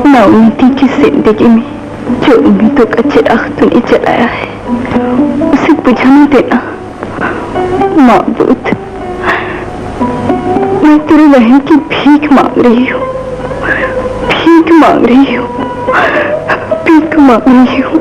नाउमीदी की जिंदगी में जो उम्मीदों का चिराग तूने जलाया है उसे बुझाने देना। माबूद, मैं तेरे बहन की भीख मांग रही हूँ, भीख मांग रही हूँ, भीख मांग रही हूँ।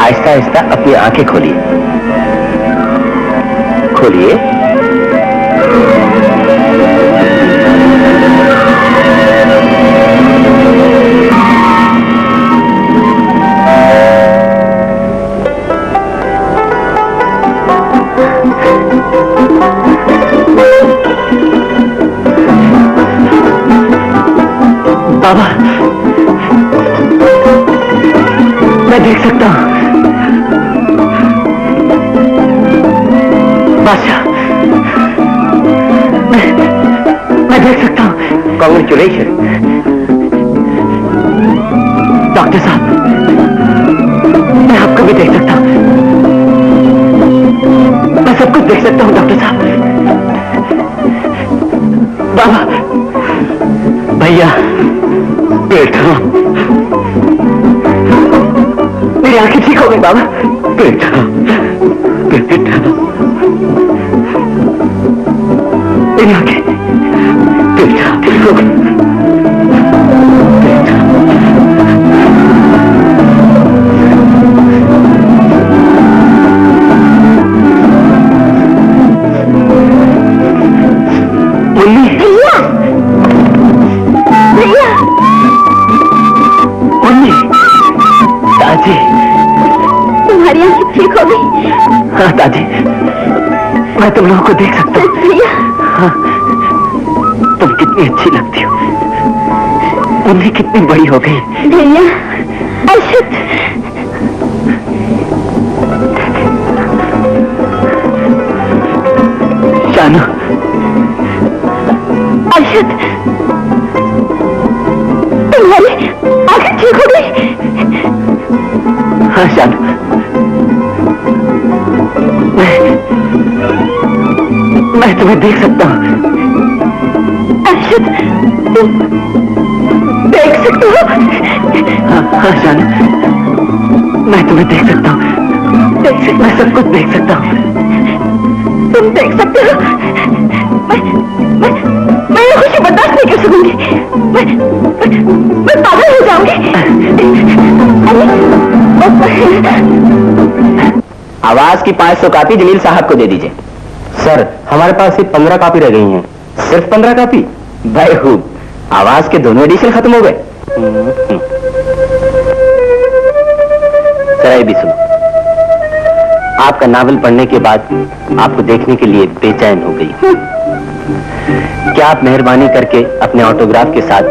आहिस्ता आहिस्ता अपनी आंखें खोलिए। खोलिए। बोलिए। बाबा, मैं देख सकता हूं। बादशाह, मैं देख सकता हूं। कॉन्ग्रेचुलेशन डॉक्टर साहब, मैं आपको भी देख सकता हूं। मैं सब कुछ देख सकता हूं डॉक्टर साहब। बाबा, भैया, बेटा, मेरी आंखें ठीक हो गई बाबा। बेटा, बेटा, मेरी आंखें, बेटा, ठीक हो गई। बेटा, मुन्नी, भैया, भैया, मुन्नी, दादी, तुम्हारी आंखें ठीक हो गई? हाँ दादी, मैं तुम लोगों को देख सकता हूँ। भैया, हाँ, तुम कितनी अच्छी लगती हो। मुन्नी कितनी बड़ी हो गई। भैया, अर्शद, शानू, अर्शद, तुम्हारी आंखें ठीक हो गई? हाँ शानू, मैं तुम्हें देख सकता हूँ। अर्शद, तुम देख सकते हो? हाँ, हाँ शानू, मैं तुम्हें देख सकता हूँ। मैं सब कुछ देख सकता हूँ। तुम देख सकते हो? मैं ये खुशी बर्दाश्त नहीं कर सकूंगी। मैं पागल हो जाऊंगी। आवाज की 500 कॉपी जमील साहब को दे दीजिए। सर, हमारे पास सिर्फ 15 कॉपी रह गई हैं। सिर्फ 15 कॉपी? भाई खूब, आवाज के दोनों एडिशन खत्म हो गए। जरा ये भी सुनो। आपका नावल पढ़ने के बाद आपको देखने के लिए बेचैन हो गई। क्या आप मेहरबानी करके अपने ऑटोग्राफ के साथ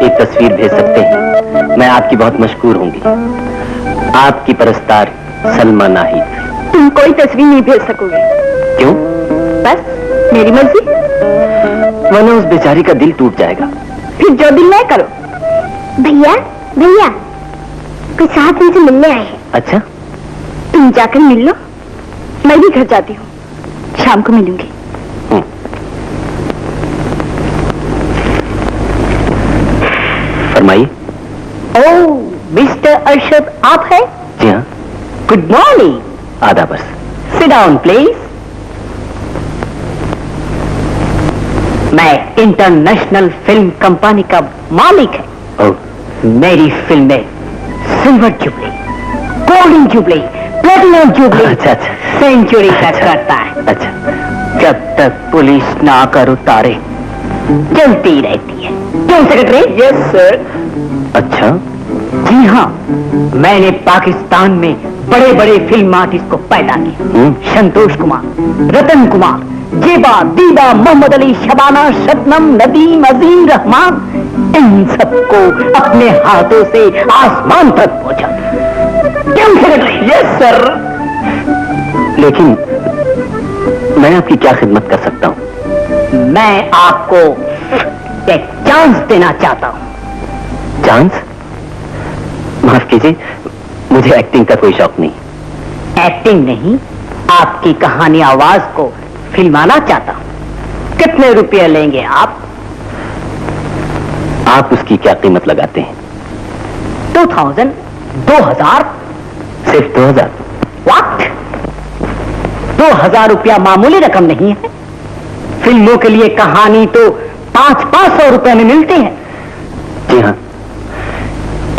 एक तस्वीर भेज सकते हैं? मैं आपकी बहुत मशकूर होंगी। आपकी परस्तार सलमा नाहिद। तुम कोई तस्वीर नहीं भेज सकोगे। क्यों? बस मेरी मर्जी। वरना उस बेचारी का दिल टूट जाएगा। फिर जो दिल नहीं करो। भैया, भैया, कोई साहब तुमसे मिलने आए हैं। अच्छा, तुम जाकर मिल लो, मैं भी घर जाती हूँ। शाम को मिलूंगी। फरमाइए। ओह, मिस्टर अर्शद आप हैं? जी हाँ। Good morning. आधा बस। Sit down please. मैं इंटरनेशनल फिल्म कंपनी का मालिक है। ओह, मेरी फिल्में silver jubilee, golden jubilee, platinum jubilee, अच्छा अच्छा सेंचुरी तक अच्छा। करता है। अच्छा, जब तक पुलिस ना कर उतारे चलती रहती है। क्यों सेक्रेटरी? Yes sir. अच्छा, जी हाँ, मैंने पाकिस्तान में बड़े बड़े फिल्म आर्टिस्ट को पैदा किया। संतोष कुमार, रतन कुमार, जेबा, दीबा, मोहम्मद अली, शबाना, शबनम, नदीम, अजीम, रहमान, इन सबको अपने हाथों से आसमान तक पहुंचा। क्यों सेक्रेटरी? Yes sir. लेकिन मैं आपकी क्या खिदमत कर सकता हूँ? मैं आपको एक चांस देना चाहता हूँ। चांस? माफ कीजिए, मुझे एक्टिंग का कोई शौक नहीं। एक्टिंग नहीं, आपकी कहानी आवाज को फिल्माना चाहता हूँ। कितने रुपये लेंगे आप? आप उसकी क्या कीमत लगाते हैं? 2000? 2000? सिर्फ 2000? व्हाट? 2000 रुपया मामूली रकम नहीं है। फिल्मों के लिए कहानी तो 500-500 रुपए में मिलती है। जी हाँ,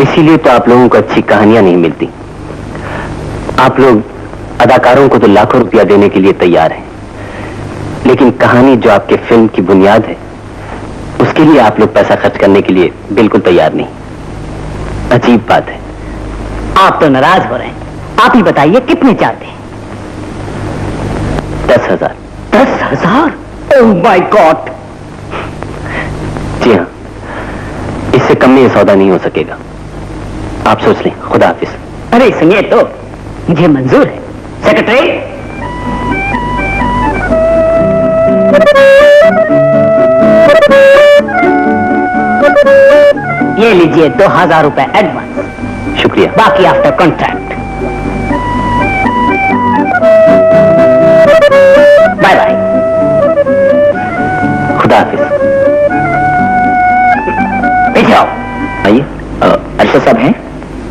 इसीलिए तो आप लोगों को अच्छी कहानियां नहीं मिलती। आप लोग अदाकारों को तो लाखों रुपया देने के लिए तैयार हैं, लेकिन कहानी जो आपके फिल्म की बुनियाद है, उसके लिए आप लोग पैसा खर्च करने के लिए बिल्कुल तैयार नहीं। अजीब बात है। आप तो नाराज हो रहे हैं। आप ही बताइए कितने चाहते हैं? 10,000। 10,000? Oh my God! जी हाँ, इससे कम में यह सौदा नहीं हो सकेगा। आप सोच लें। खुदा हाफिज। अरे सुनिए तो, मुझे मंजूर है। सेक्रेटरी, ये लीजिए 2,000 रुपए एडवांस। शुक्रिया। बाकी आफ्टर कॉन्ट्रैक्ट। Bye bye. खुदा हाफिज। पीछे आओ। आइए। अरशद साहब हैं?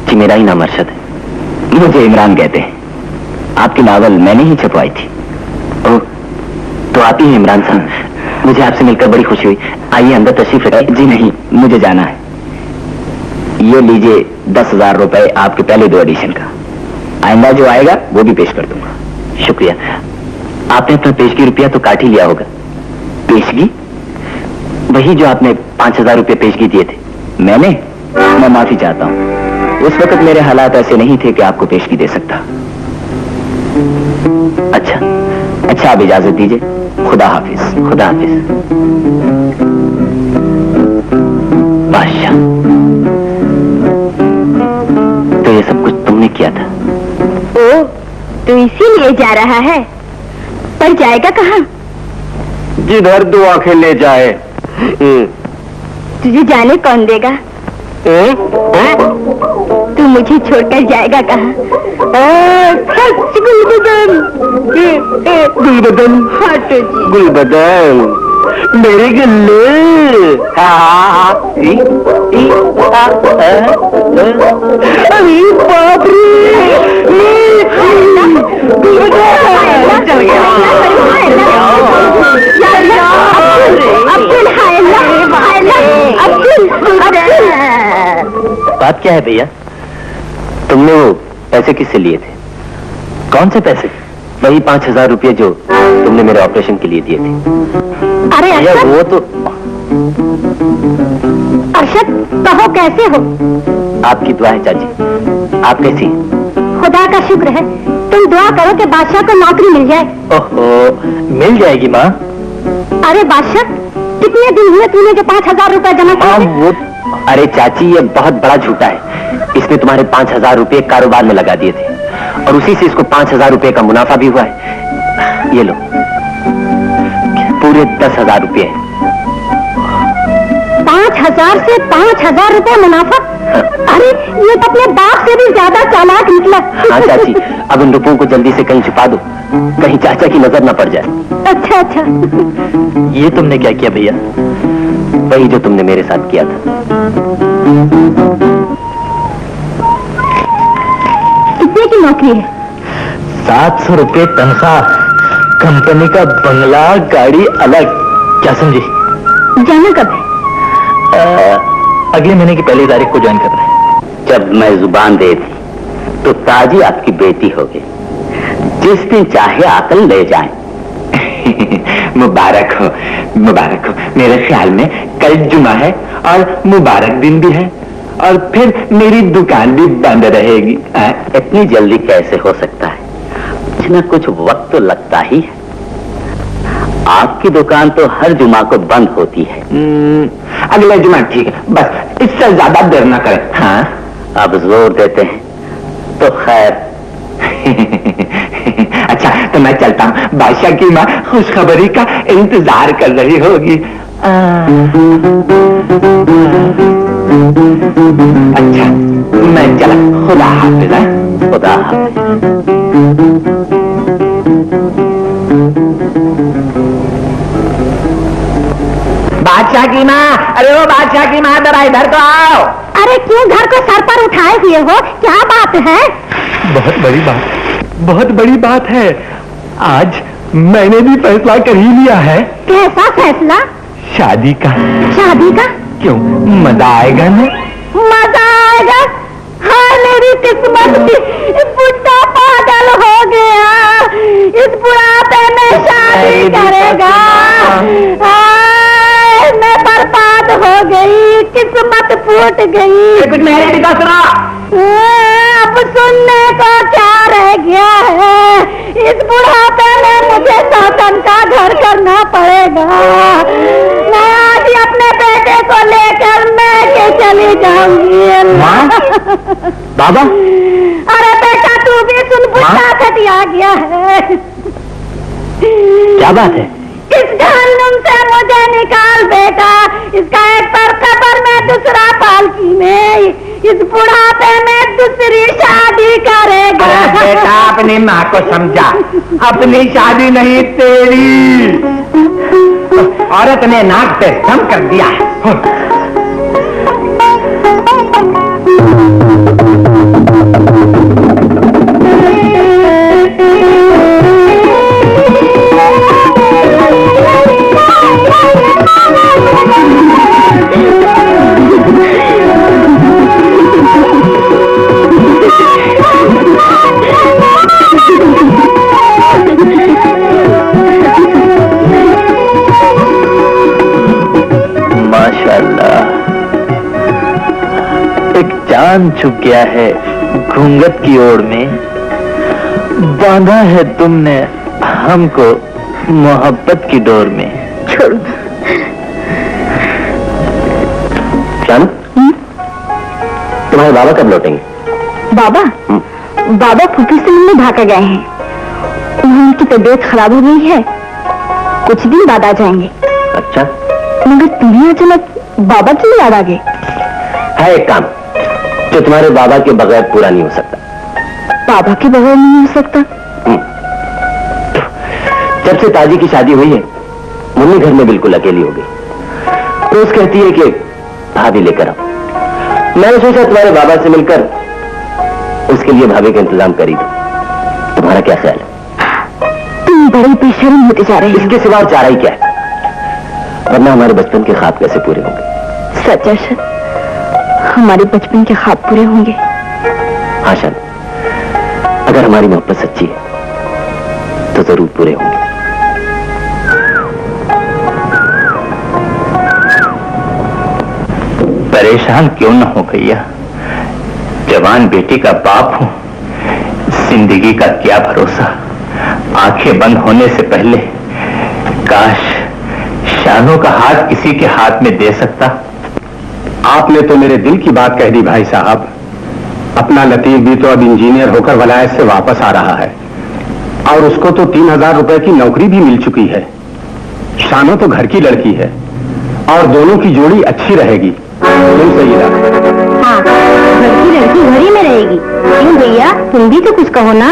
जी, मेरा ही नाम अरशद है। मुझे इमरान कहते हैं। आपकी नावल मैंने ही छपवाई थी। ओह, तो आप ही हैं इमरान साहब। मुझे आपसे मिलकर बड़ी खुशी हुई। आइए अंदर तशरीफ रखिए। जी नहीं, मुझे जाना है। ये लीजिए 10,000 रुपए आपके पहले 2 एडिशन का। आइंदा जो आएगा वो भी पेश कर दूंगा। शुक्रिया। आपने अपना पेशगी रुपया तो काट ही लिया होगा। पेशगी? वही जो आपने 5,000 रुपये पेशगी दिए थे। मैं माफी चाहता हूँ। उस वक्त मेरे हालात ऐसे नहीं थे कि आपको पेशगी दे सकता। अच्छा, आप इजाजत दीजिए। खुदा हाफिज। खुदा हाफिज। बादशाह, तो ये सब कुछ तुमने किया था? ओ, तो इसीलिए जा रहा है। पर जाएगा कहाँ? जिधर 2 आंखें ले जाए। तुझे जाने कौन देगा? तू मुझे छोड़कर जाएगा कहाँ? गुलबदन, हटो जी। गुलबदन, मेरे गल्ले। अरे बाप रे! चल गया। अब्दुल, हाय बात क्या है भैया? तुमने वो पैसे किससे लिए थे? कौन से पैसे? वही 5,000 रुपये जो तुमने मेरे ऑपरेशन के लिए दिए थे। अरे भैया अरशद, वो तो अरशद, कहो कैसे हो? आपकी दुआ है चाची। आप कैसी हैं? खुदा का शुक्र है। तुम दुआ करो कि बादशाह को नौकरी मिल जाए। ओहो, मिल जाएगी माँ। अरे बादशाह, कितने दिन हुए तूने जो 5,000 रुपए जमा किए? वो अरे चाची, ये बहुत बड़ा झूठा है। इसने तुम्हारे 5,000 रुपये कारोबार में लगा दिए थे और उसी से इसको 5,000 रुपये का मुनाफा भी हुआ है। ये लो, पूरे 10,000 रुपये। 5,000 से 5,000 रुपए मुनाफा? अरे ये तो अपने बाप से भी ज्यादा चालाक निकला। हाँ चाची, अब इन रुपयों को जल्दी से कहीं छुपा दो, कहीं चाचा की नजर न पड़ जाए। अच्छा। ये तुमने क्या किया भैया? वही जो तुमने मेरे साथ किया था। कितने की नौकरी है? 700 रुपये तनख्वाह, कंपनी का बंगला, गाड़ी अलग। क्या समझी? जाना कब है? अगले महीने की पहली तारीख को ज्वाइन करना है। जब मैं जुबान दे दी तो ताजी आपकी बेटी हो गई। जिस दिन चाहे आकर ले जाएं। मुबारक हो, मुबारक हो। मेरे ख्याल में कल जुमा है और मुबारक दिन भी है और फिर मेरी दुकान भी बंद रहेगी। इतनी जल्दी कैसे हो सकता है? कुछ न कुछ वक्त तो लगता ही है। आपकी दुकान तो हर जुमा को बंद होती है। अगला जुमा ठीक है, बस इससे ज्यादा देर ना करें। हाँ, अब जोर देते हैं तो खैर। अच्छा, तो मैं चलता हूँ। बादशाह की माँ खुशखबरी का इंतजार कर रही होगी। अच्छा, मैं चला। खुदा हाफिज। खुदा हाफिज। बादशाह की माँ, अरे वो बादशाह की माँ, जरा इधर तो आओ। अरे क्यों घर को सर पर उठाए हुए हो? क्या बात है? बहुत बड़ी बात, बहुत बड़ी बात है। आज मैंने भी फैसला कर ही लिया है। कैसा फैसला? शादी का। शादी का? क्यों, मजा आएगा ना? मजा आएगा? हाँ, मेरी किस्मत की बुढ़ा पागल हो गया, इस बुढ़ापे में शादी करेगा। मैं बर्बाद हो गई, किस्मत फूट गई। कुछ मेरे पिता सुना। अब सुनने को क्या रह गया है? इस बुढ़ापे में मुझे साधन का घर करना पड़ेगा। मैं आज ही अपने बेटे को लेकर मैं के चली जाऊंगी। माँ? बाबा? अरे बेटा तू भी सुन, बुढ़ा खटिया गया है। क्या बात है? इस जहन्नुम से मुझे निकाल बेटा। इसका एक पर कब्र में, दूसरा पालकी में। इस बुढ़ापे में दूसरी शादी करेगा। बेटा अपनी माँ को समझा, अपनी शादी नहीं तेरी। औरत ने नाक पे दम कर दिया है। चांद छुप गया है घूंघट की ओर में, बांधा है तुमने हमको मोहब्बत की डोर में। छोड़ो शानू, तुम्हारे बाबा कब लौटेंगे? बाबा? बाबा फूफी से मिलने ढाका गए हैं। उनकी तबीयत खराब हो गई है, कुछ दिन बाद आ जाएंगे। अच्छा, मगर तुम्हें अचानक बाबा क्यों याद आ गए? है एक काम जो तुम्हारे बाबा के बगैर पूरा नहीं हो सकता। बाबा के बगैर नहीं हो सकता? जब से ताजी की शादी हुई है, मम्मी घर में बिल्कुल अकेली हो गई। रोज कहती है कि भाभी लेकर आओ। मैंने सोचा तुम्हारे बाबा से मिलकर उसके लिए भाभी का इंतजाम कर ही दो। तुम्हारा क्या ख्याल है? तुम बड़े बेशर्म होते जा रहे हो। इसके सिवा और चारा ही क्या है? वरना हमारे बचपन के ख्वाब कैसे पूरे होंगे? सच है, हमारे बचपन के ख्वाब पूरे होंगे। हाँ शान, अगर हमारी मोहब्बत सच्ची है तो जरूर पूरे होंगे। परेशान क्यों न हो भैया, जवान बेटी का बाप हूं। जिंदगी का क्या भरोसा, आंखें बंद होने से पहले काश शानों का हाथ किसी के हाथ में दे सकता। आपने तो मेरे दिल की बात कह दी भाई साहब। अपना लतीफ भी तो अब इंजीनियर होकर वलायत से वापस आ रहा है और उसको तो 3000 रुपए की नौकरी भी मिल चुकी है। शानो तो घर की लड़की है और दोनों की जोड़ी अच्छी रहेगी। तुम सही रहा। हाँ, घर की लड़की घर ही में रहेगी। क्यों भैया, तुम भी तो कुछ कहो ना।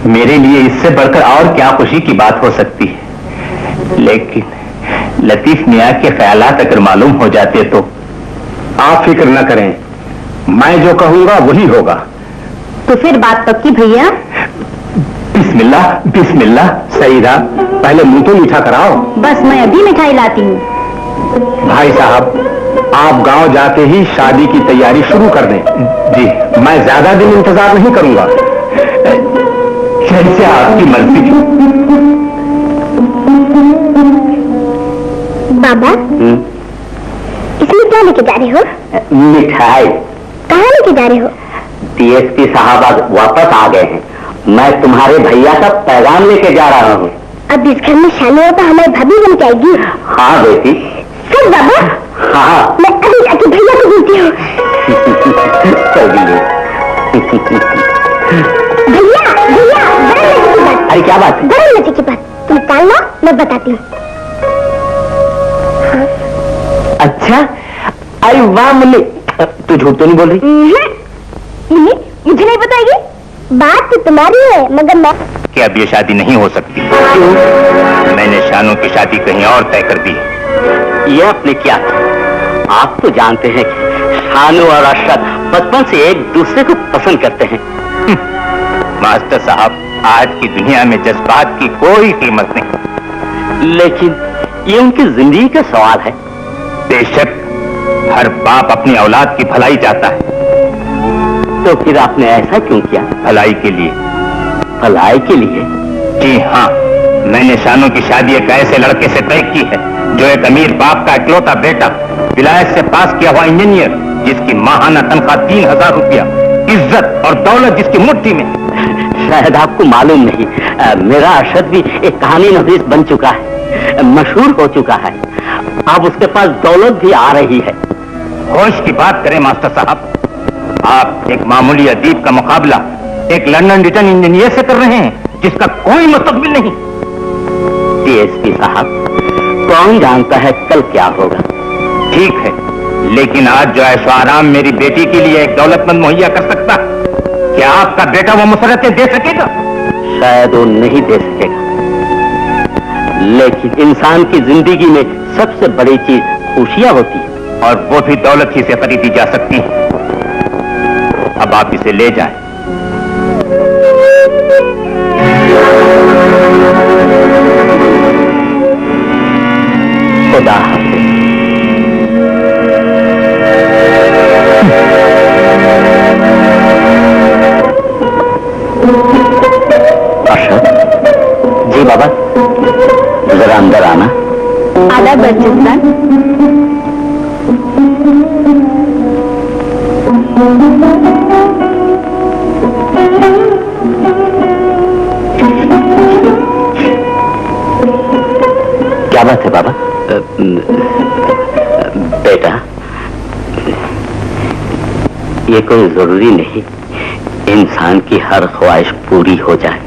मेरे लिए इससे बढ़कर और क्या खुशी की बात हो सकती है, लेकिन लतीफ मियाँ के ख्यालात अगर मालूम हो जाते तो। आप फिक्र न करें, मैं जो कहूंगा वही होगा। तो फिर बात पक्की भैया? बिस्मिल्लाह बिस्मिल्लाह। सईदा, पहले मुंह तो मीठा कराओ। बस मैं अभी मिठाई लाती हूँ। भाई साहब, आप गांव जाते ही शादी की तैयारी शुरू कर दें। जी, मैं ज्यादा दिन इंतजार नहीं करूंगा। जैसे आपकी मर्जी। बाबा, इसमें क्या लेके जा रहे हो? मिठाई। कहाँ लेके जा रहे हो? डीएसपी साहब आज वापस आ गए हैं। मैं तुम्हारे भैया का पैगाम लेके जा रहा हूँ। अब इस घर में शादी हो तो हमारी भाभी बन जाएगी। हाँ बेटी। सब बाबा? हाँ। मैं अभी जाके भैया को बोलती हूँ। भैया भैया, बड़े मजे की बात। अरे क्या बात है? बड़े मजे की बात, तुम टाल लो, मैं बताती हूँ। अच्छा, अरे वाह मुन्नी, तू झूठ तो नहीं बोल रही? मुझे नहीं बताएगी? बात तो तुम्हारी है, मगर मैं। कि अब ये शादी नहीं हो सकती। मैंने शानू की शादी कहीं और तय कर दी। ये आपने क्या? आप तो जानते हैं कि शानू और अशरफ बचपन से एक दूसरे को पसंद करते हैं। मास्टर साहब, आज की दुनिया में जज्बात की कोई कीमत नहीं। लेकिन ये उनकी जिंदगी का सवाल है। बेशक हर बाप अपनी औलाद की भलाई चाहता है, तो फिर आपने ऐसा क्यों किया? भलाई के लिए। भलाई के लिए? जी हाँ, मैंने शानू की शादी एक ऐसे लड़के से तय की है जो एक अमीर बाप का इकलौता बेटा, विलायत से पास किया हुआ इंजीनियर, जिसकी माहाना तनख्वाह 3000 रुपया, इज्जत और दौलत जिसकी मुट्ठी में। शायद आपको मालूम नहीं, मेरा अरशद भी एक कहानी नवीस बन चुका है, मशहूर हो चुका है। अब उसके पास दौलत भी आ रही है। होश की बात करें मास्टर साहब, आप एक मामूली अदीब का मुकाबला एक लंदन रिटर्न इंजीनियर से कर रहे हैं जिसका कोई मुस्तकबिल नहीं। डीएसपी साहब, कौन जानता है कल क्या होगा। ठीक है, लेकिन आज जो ऐशो आराम मेरी बेटी के लिए एक दौलतमंद मुहैया कर सकता, क्या आपका बेटा वो मुसरतें दे सकेगा? शायद वो नहीं दे सकेगा, लेकिन इंसान की जिंदगी में सबसे बड़ी चीज खुशियां होती है, और वो भी दौलत ही से खरीदी जा सकती है। अब आप इसे ले जाएं। खुदा हाफिज। अरशद जी बाबा, जरा अंदर आना। आदाब बच्चन। क्या बात है बाबा? बेटा, ये कोई जरूरी नहीं इंसान की हर ख्वाहिश पूरी हो जाए।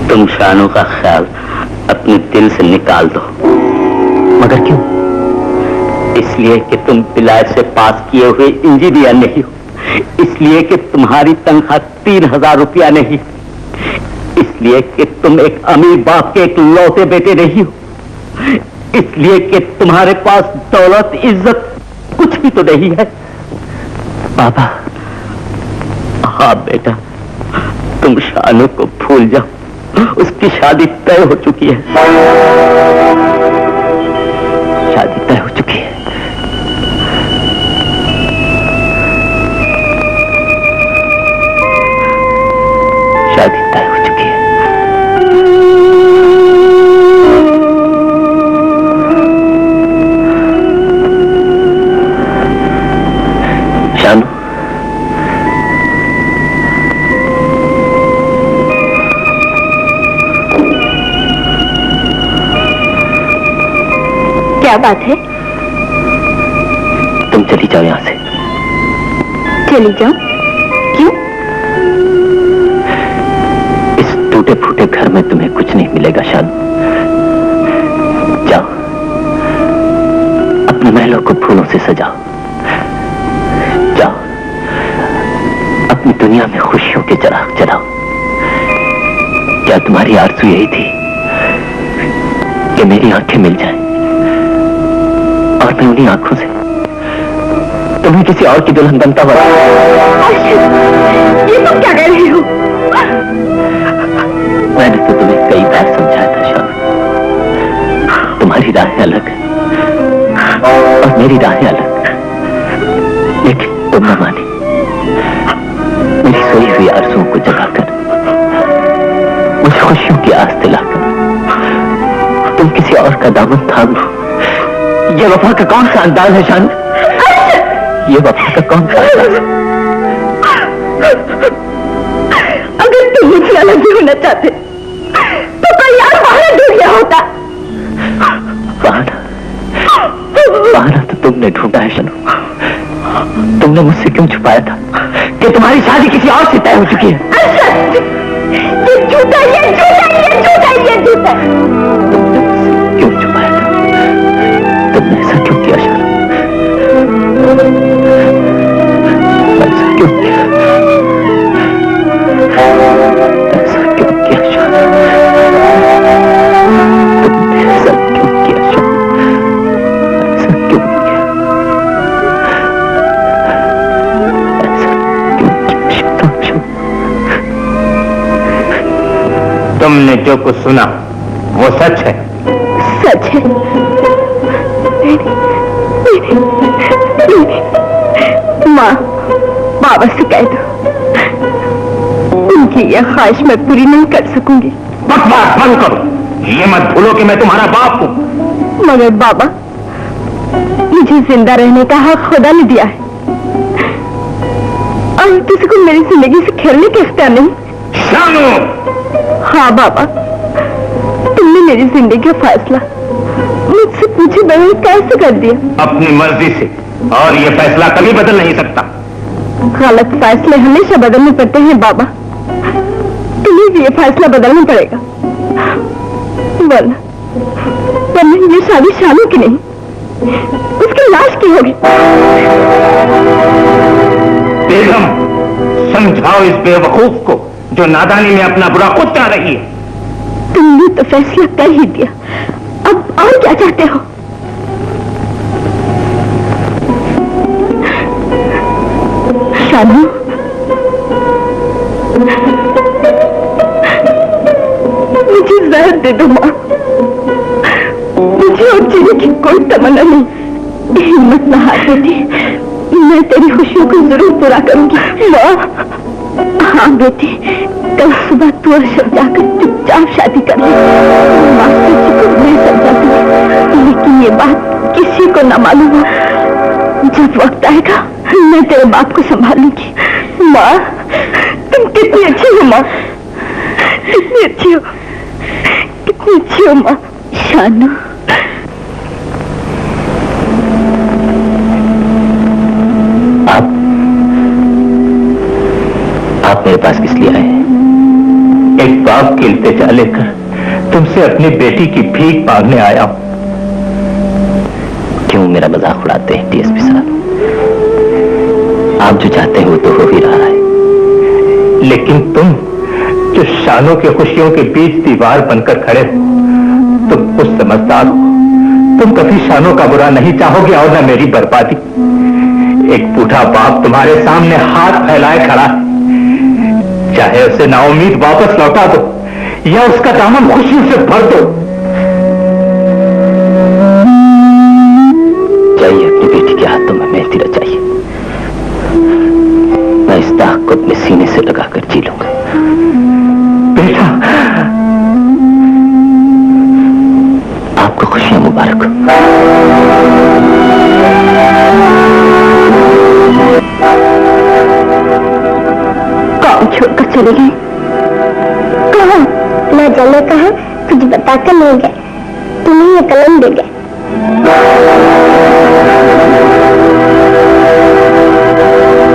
तुम शानू का ख्याल अपने दिल से निकाल दो। मगर क्यों? इसलिए कि तुम विलायत से पास किए हुए इंजीनियर नहीं हो, इसलिए कि तुम्हारी तनख्वाह 3000 रुपया नहीं, इसलिए कि तुम एक अमीर बाप के एक लौते बेटे नहीं हो, इसलिए कि तुम्हारे पास दौलत इज्जत कुछ भी तो नहीं है। बाबा, हाँ बेटा, तुम शानू को भूल जाओ, उसकी शादी तय हो चुकी है। शादी तय हो चुकी है। शादी तय हो चुकी है। शानू, क्या बात है? तुम चली जाओ यहां से। चली जाओ? क्यों? इस टूटे फूटे घर में तुम्हें कुछ नहीं मिलेगा शानू। जाओ, अपने महलों को फूलों से सजाओ। जाओ, अपनी दुनिया में खुशियों के चिराग जलाओ। क्या तुम्हारी आरज़ू यही थी कि मेरी आंखें मिल जाएं और मैं उन्हीं आंखों से तुम्हें किसी और की दुल्हन बनता हुआ? ये तुम क्या कह रही हो? मैंने तो तुम्हें कई बार समझाया था शानू, तुम्हारी राहें अलग है और मेरी राहें अलग, लेकिन तुम न मानी। मेरी सोई हुई आरज़ुओं को जगाकर, मुझे खुशियों की आस दिलाकर तुम किसी और का दामन थाम लो। ये वफा का कौन सा अंदाज है शानू? ये वफा का कौन सा अंदाज है? अगर तुम मुझसे अलग ही होना चाहते तो कोई यार बहाना ढूंढ लिया होता। बहाना तो तुमने ढूंढा है शानू। तुमने मुझसे क्यों छुपाया था कि तुम्हारी शादी किसी और से तय हो चुकी है? ये झूठा, ये झूठा, ये झूठा, ये झूठा। तुमने मुझसे क्यों छुपाया था? तुमने ऐसा क्यों किया शानू? ऐसा क्यों किया? ऐसा क्यों किया शानू? तुमने ऐसा क्यों किया शानू? ऐसा क्यों किया? ऐसा क्यों किया शानू? तुमने जो कुछ सुना वो सच है? सच है। माँ, बाबा से कह दो, उनकी यह ख्वाहिश मैं पूरी नहीं कर सकूंगी। बकवास बंद करो, ये मत भूलो कि मैं तुम्हारा बाप हूँ। मगर बाबा, मुझे जिंदा रहने का हक खुदा ने दिया है और किसी को मेरी जिंदगी से खेलने की इख्तियार नहीं। शानू! हाँ बाबा, तुमने मेरी जिंदगी का फैसला मुझसे पूछे बगैर कैसे कर दिया? अपनी मर्जी से, और ये फैसला कभी बदल नहीं सकता। गलत फैसले हमेशा बदलने पड़ते हैं बाबा, तुम्हें भी ये फैसला बदलना पड़ेगा, वरना ये शादी शानू की नहीं, उसकी लाश की होगी। बेगम, समझाओ इस बेवकूफ को जो नादानी में अपना बुरा खुद चाह रही है। तुमने तो फैसला कर ही दिया, अब और क्या चाहते हो? शानू, मुझे जहर दे दो माँ, मुझे और जीने की कोई तमन्ना नहीं। हिम्मत न हार बेटी, मैं तेरी खुशियों को जरूर पूरा करूंगी। माँ, हाँ बेटी, कल सुबह तू अरशद जाकर चुपचाप शादी कर ले। मास्टर जी को मैं समझाती हूँ, लेकिन ये बात किसी को न मालूम हो। जब वक्त आएगा मैं तेरे बाप को संभालूंगी। माँ, तुम कितनी अच्छी हो माँ, कितनी अच्छी हो, कितनी अच्छी हो माँ। शानू, आप मेरे पास किस लिए आए हैं? एक बाप की इल्तिजा लेकर तुमसे अपनी बेटी की भीख मांगने आया हूं। क्यों मेरा मजाक उड़ाते हैं डीएसपी साहब? आप जो चाहते हैं वो तो हो ही रहा है। लेकिन तुम जो शानों की खुशियों के बीच दीवार बनकर खड़े हो, तुम कुछ समझदार हो। तुम कभी शानों का बुरा नहीं चाहोगे और न मेरी बर्बादी। एक बूढ़ा बाप तुम्हारे सामने हाथ फैलाए खड़ा है, चाहे उसे नाउम्मीद वापस लौटा दो या उसका दामन खुशियों से भर दो। चाहिए अपनी बेटी के हाथों में मेहंदी रचाइए, मैं इस दाग को अपने सीने से लगाकर जी लूंगा। बेटा, आपको खुशियां मुबारक हो। कौन छोड़कर चले गए? कहाँ? न जाने कहा, कुछ बताकर नहीं गए, तुम्हें ये कलम दे गए।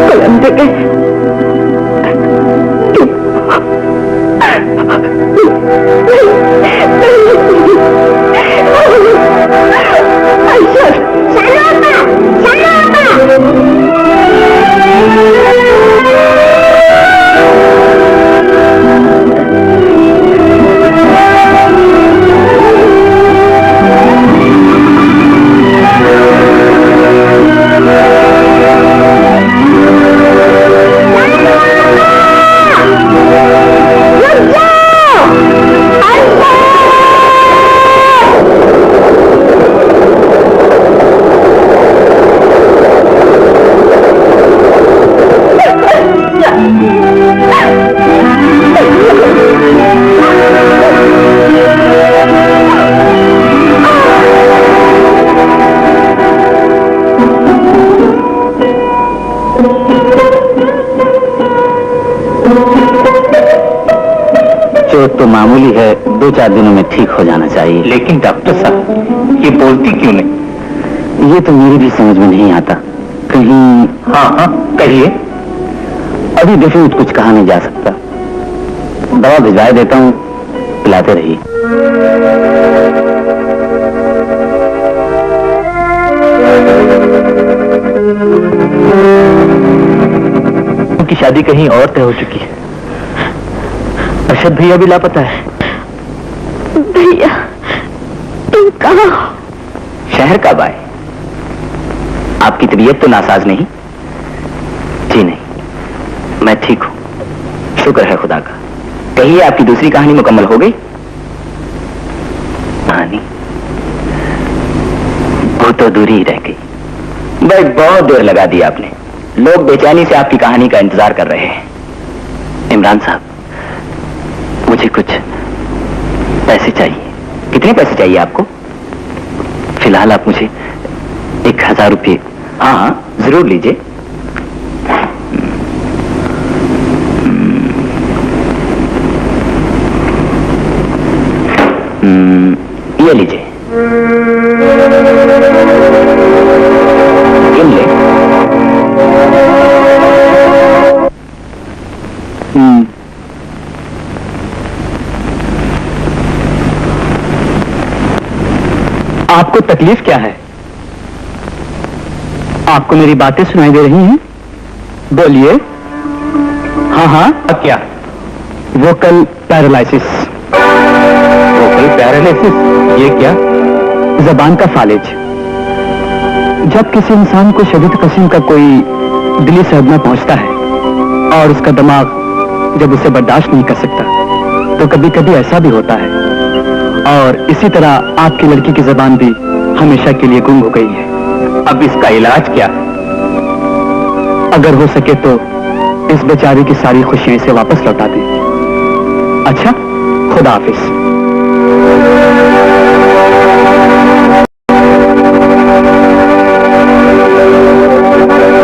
कलम दे गए? तो मामूली है, 2-4 दिनों में ठीक हो जाना चाहिए। लेकिन डॉक्टर साहब, ये बोलती क्यों नहीं? ये तो मेरी भी समझ में नहीं आता। कहीं हाँ, कहिए। अभी डेफिनेट कुछ कहा नहीं जा सकता। दवा भिजवा देता हूँ, पिलाते रहिए। उनकी शादी कहीं और तय हो चुकी है। अरशद भैया भी लापता है। भैया, तुम कहाँ हो? शहर कब आए? आपकी तबीयत तो नासाज नहीं? जी नहीं, मैं ठीक हूं, शुक्र है खुदा का। कहिए, आपकी दूसरी कहानी मुकम्मल हो गई? कहानी वो तो दूरी ही रह गई। बस बहुत देर लगा दी आपने। लोग बेचैनी से आपकी कहानी का इंतजार कर रहे हैं। इमरान साहब, मुझे कुछ पैसे चाहिए। कितने पैसे चाहिए आपको? फिलहाल आप मुझे 1000 रुपये। हाँ हाँ, जरूर लीजिए। ये लीजिए। गिन ले। आपको तकलीफ क्या है? आपको मेरी बातें सुनाई दे रही हैं? बोलिए। हाँ हाँ, अब क्या? Vocal paralysis. Vocal paralysis? ये क्या? जबान का फालिज। जब किसी इंसान को शदीद किस्म का कोई दिली सदमा पहुंचता है और उसका दिमाग जब उसे बर्दाश्त नहीं कर सकता, तो कभी कभी ऐसा भी होता है। और इसी तरह आपकी लड़की की जबान भी हमेशा के लिए गुम हो गई है। अब इसका इलाज क्या? अगर हो सके तो इस बेचारी की सारी खुशियां इसे वापस लौटा दें। अच्छा, खुदा हाफिज।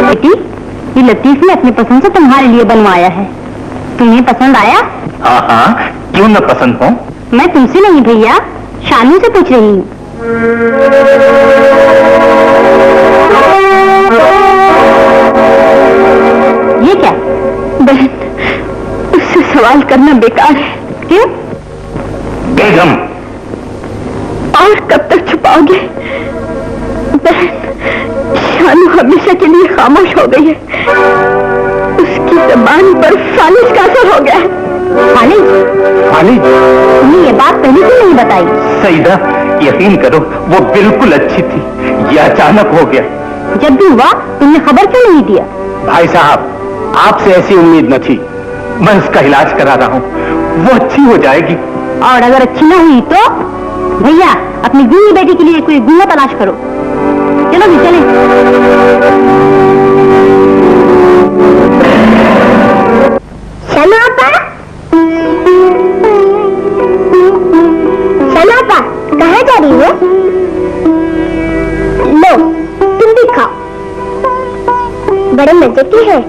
बेटी, ये लतीफ ने अपनी पसंद से तुम्हारे लिए बनवाया है। तुम्हें पसंद आया? हाँ हाँ, क्यों न पसंद हो? मैं तुमसे नहीं भैया, शानू से पूछ रही हूँ। ये क्या? बहन, उससे सवाल करना बेकार है। क्यों? बेगम। और कब तक छुपाओगे? बहन, शानू हमेशा के लिए खामोश हो गई है। उसकी जबान पर फालिज का असर हो गया है। फालिज? फालिज? तुमने ये बात पहले क्यों नहीं बताई? सईदा, यकीन करो वो बिल्कुल अच्छी थी, ये अचानक हो गया। जब भी हुआ तुमने खबर क्यों नहीं दिया? भाई साहब, आपसे ऐसी उम्मीद न थी। मैं उसका इलाज करा रहा हूँ, वो अच्छी हो जाएगी। और अगर अच्छी ना हुई तो? भैया, अपनी गूंगी बेटी के लिए कोई गूंगा तलाश करो। चलो भी चले। शनापा, कहाँ जा रही हो? लो, तुम भी खाओ, बड़े मजे की है।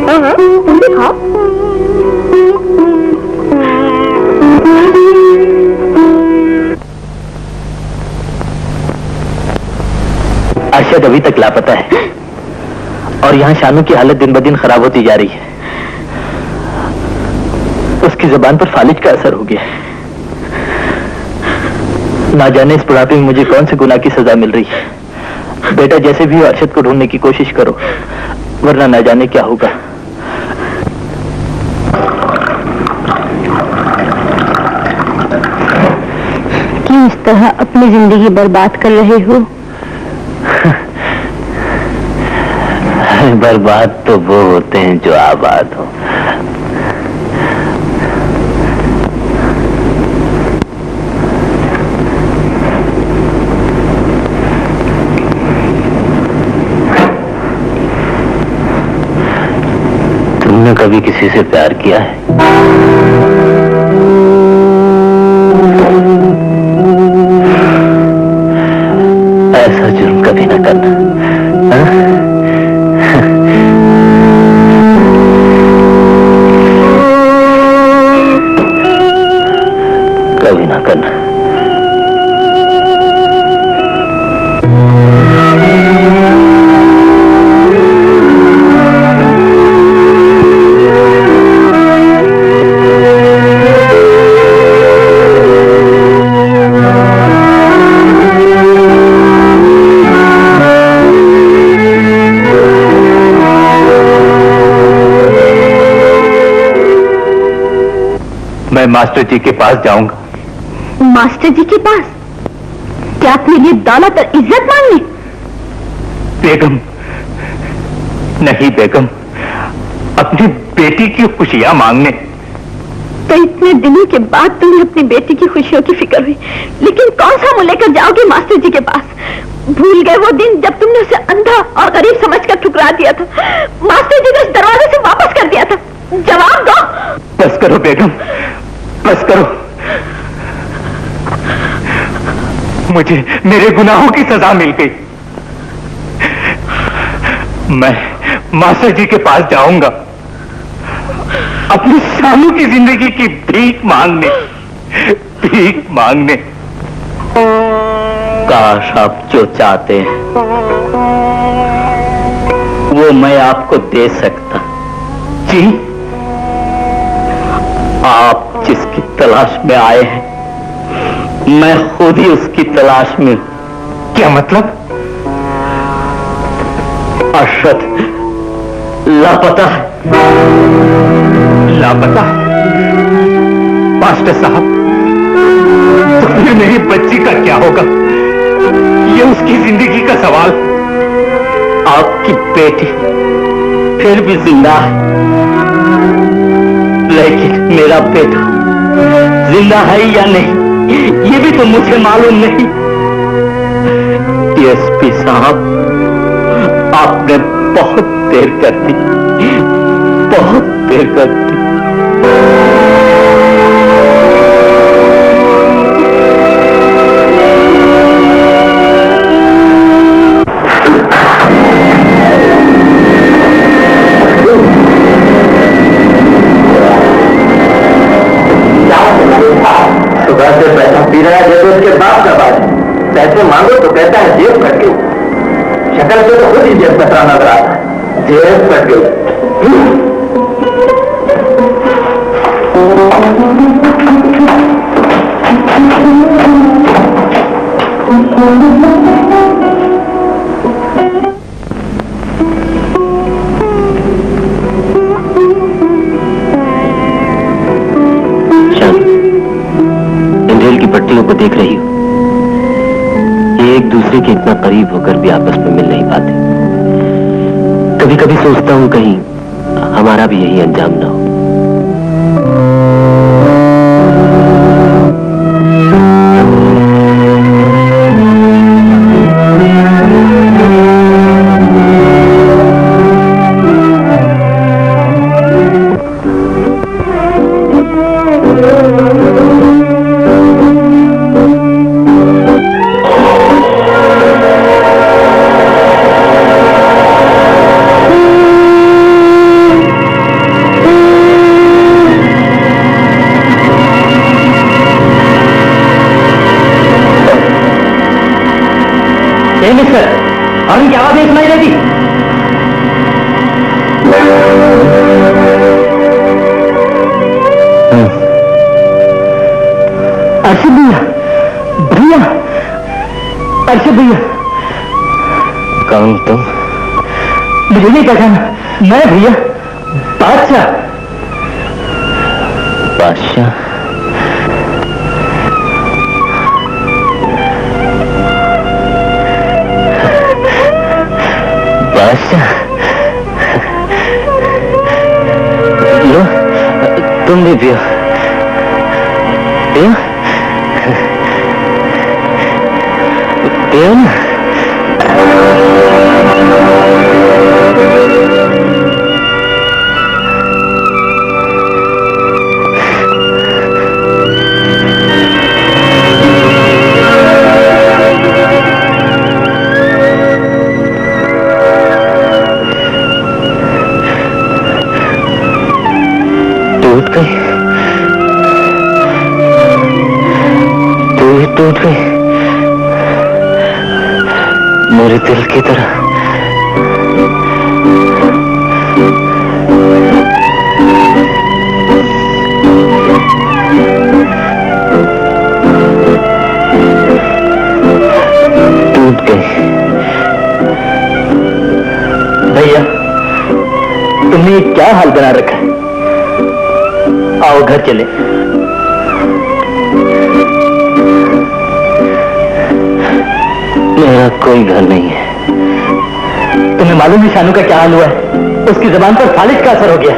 हाँ, तुम भी खाओ। अरशद अभी तक लापता है और यहाँ शानू की हालत दिन ब दिन खराब होती जा रही है। उसकी जबान पर फालिज का असर हो गया। ना जाने इस बुढ़ापे में मुझे कौन से गुनाह की सजा मिल रही है। बेटा, जैसे भी हो अरशद को ढूंढने की कोशिश करो, वरना ना जाने क्या होगा। क्यों इस तरह अपनी जिंदगी बर्बाद कर रहे हो? बर्बाद तो वो होते हैं जो आबाद हो। तुमने कभी किसी से प्यार किया है? ऐसा जुर्म कभी ना करना। कभी ना करना। मैं मास्टर जी के पास जाऊंगा। मास्टर जी के पास? क्या अपने लिए दौलत और इज्जत मांगनी? बेगम, नहीं बेगम, अपनी बेटी की खुशियां मांगने। तो इतने दिनों के बाद तुम्हें अपनी बेटी की खुशियों की फिक्र हुई, लेकिन कौन सा मुंह लेकर जाओगे मास्टर जी के पास? भूल गए वो दिन जब तुमने उसे अंधा और गरीब समझकर ठुकरा दिया था? मास्टर जी ने इस दरवाजे से वापस कर दिया था। जवाब दो। बस करो बेगम, बस करो। मुझे मेरे गुनाहों की सजा मिल गई। मैं मास्टर जी के पास जाऊंगा अपनी शानू की जिंदगी की भीख मांगने, भीख मांगने। काश आप जो चाहते हैं वो मैं आपको दे सकता। जी, आप जिसकी तलाश में आए हैं मैं खुद ही उसकी तलाश में हूं। क्या मतलब? अरशद लापता है। लापता? मास्टर साहब, तो फिर मेरी बच्ची का क्या होगा? ये उसकी जिंदगी का सवाल। आपकी बेटी फिर भी जिंदा है, लेकिन मेरा बेटा जिंदा है या नहीं ये भी तो मुझे मालूम नहीं। डीएसपी साहब, आपने बहुत देर कर दी, बहुत देर कर दी। सुबह से पैसा पी रहा है जैसे उसके बाप का बात है। पैसे मांगो तो कहता है जेब फट गई। शक्ल से तो खुद ही जेब कतरा नजर आता है। जेब फट गई। पट्टियों को देख रही हो, ये एक दूसरे के इतना करीब होकर भी आपस में मिल नहीं पाते। कभी कभी सोचता हूं कहीं हमारा भी यही अंजाम ना हो। हॉर्न की आवाज नहीं सुनाई देती। अर्शद भैया, भैया, अर्शद भैया। कौन तुम? मुझे नहीं पहचाना। मैं भैया बादशाह। बादशाह? लो, तुम भी पियो। पियो, पियो ना। टूट गई मेरे दिल की तरह। टूट गई। भैया, तुमने क्या हाल बना रखा है? आओ घर चले। मेरा कोई घर नहीं है। तुम्हें मालूम है शानू का क्या हाल हुआ है? उसकी जबान पर फालिज का असर हो गया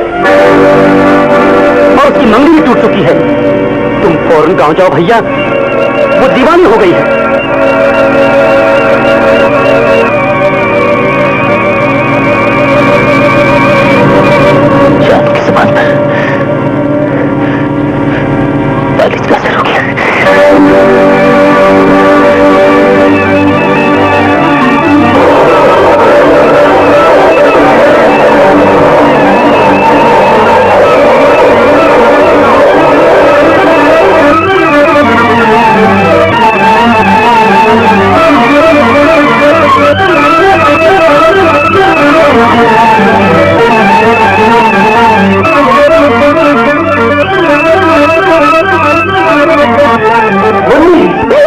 और उसकी मंगनी भी टूट चुकी है। तुम फौरन गांव जाओ भैया, वो दीवानी हो गई है। नहीं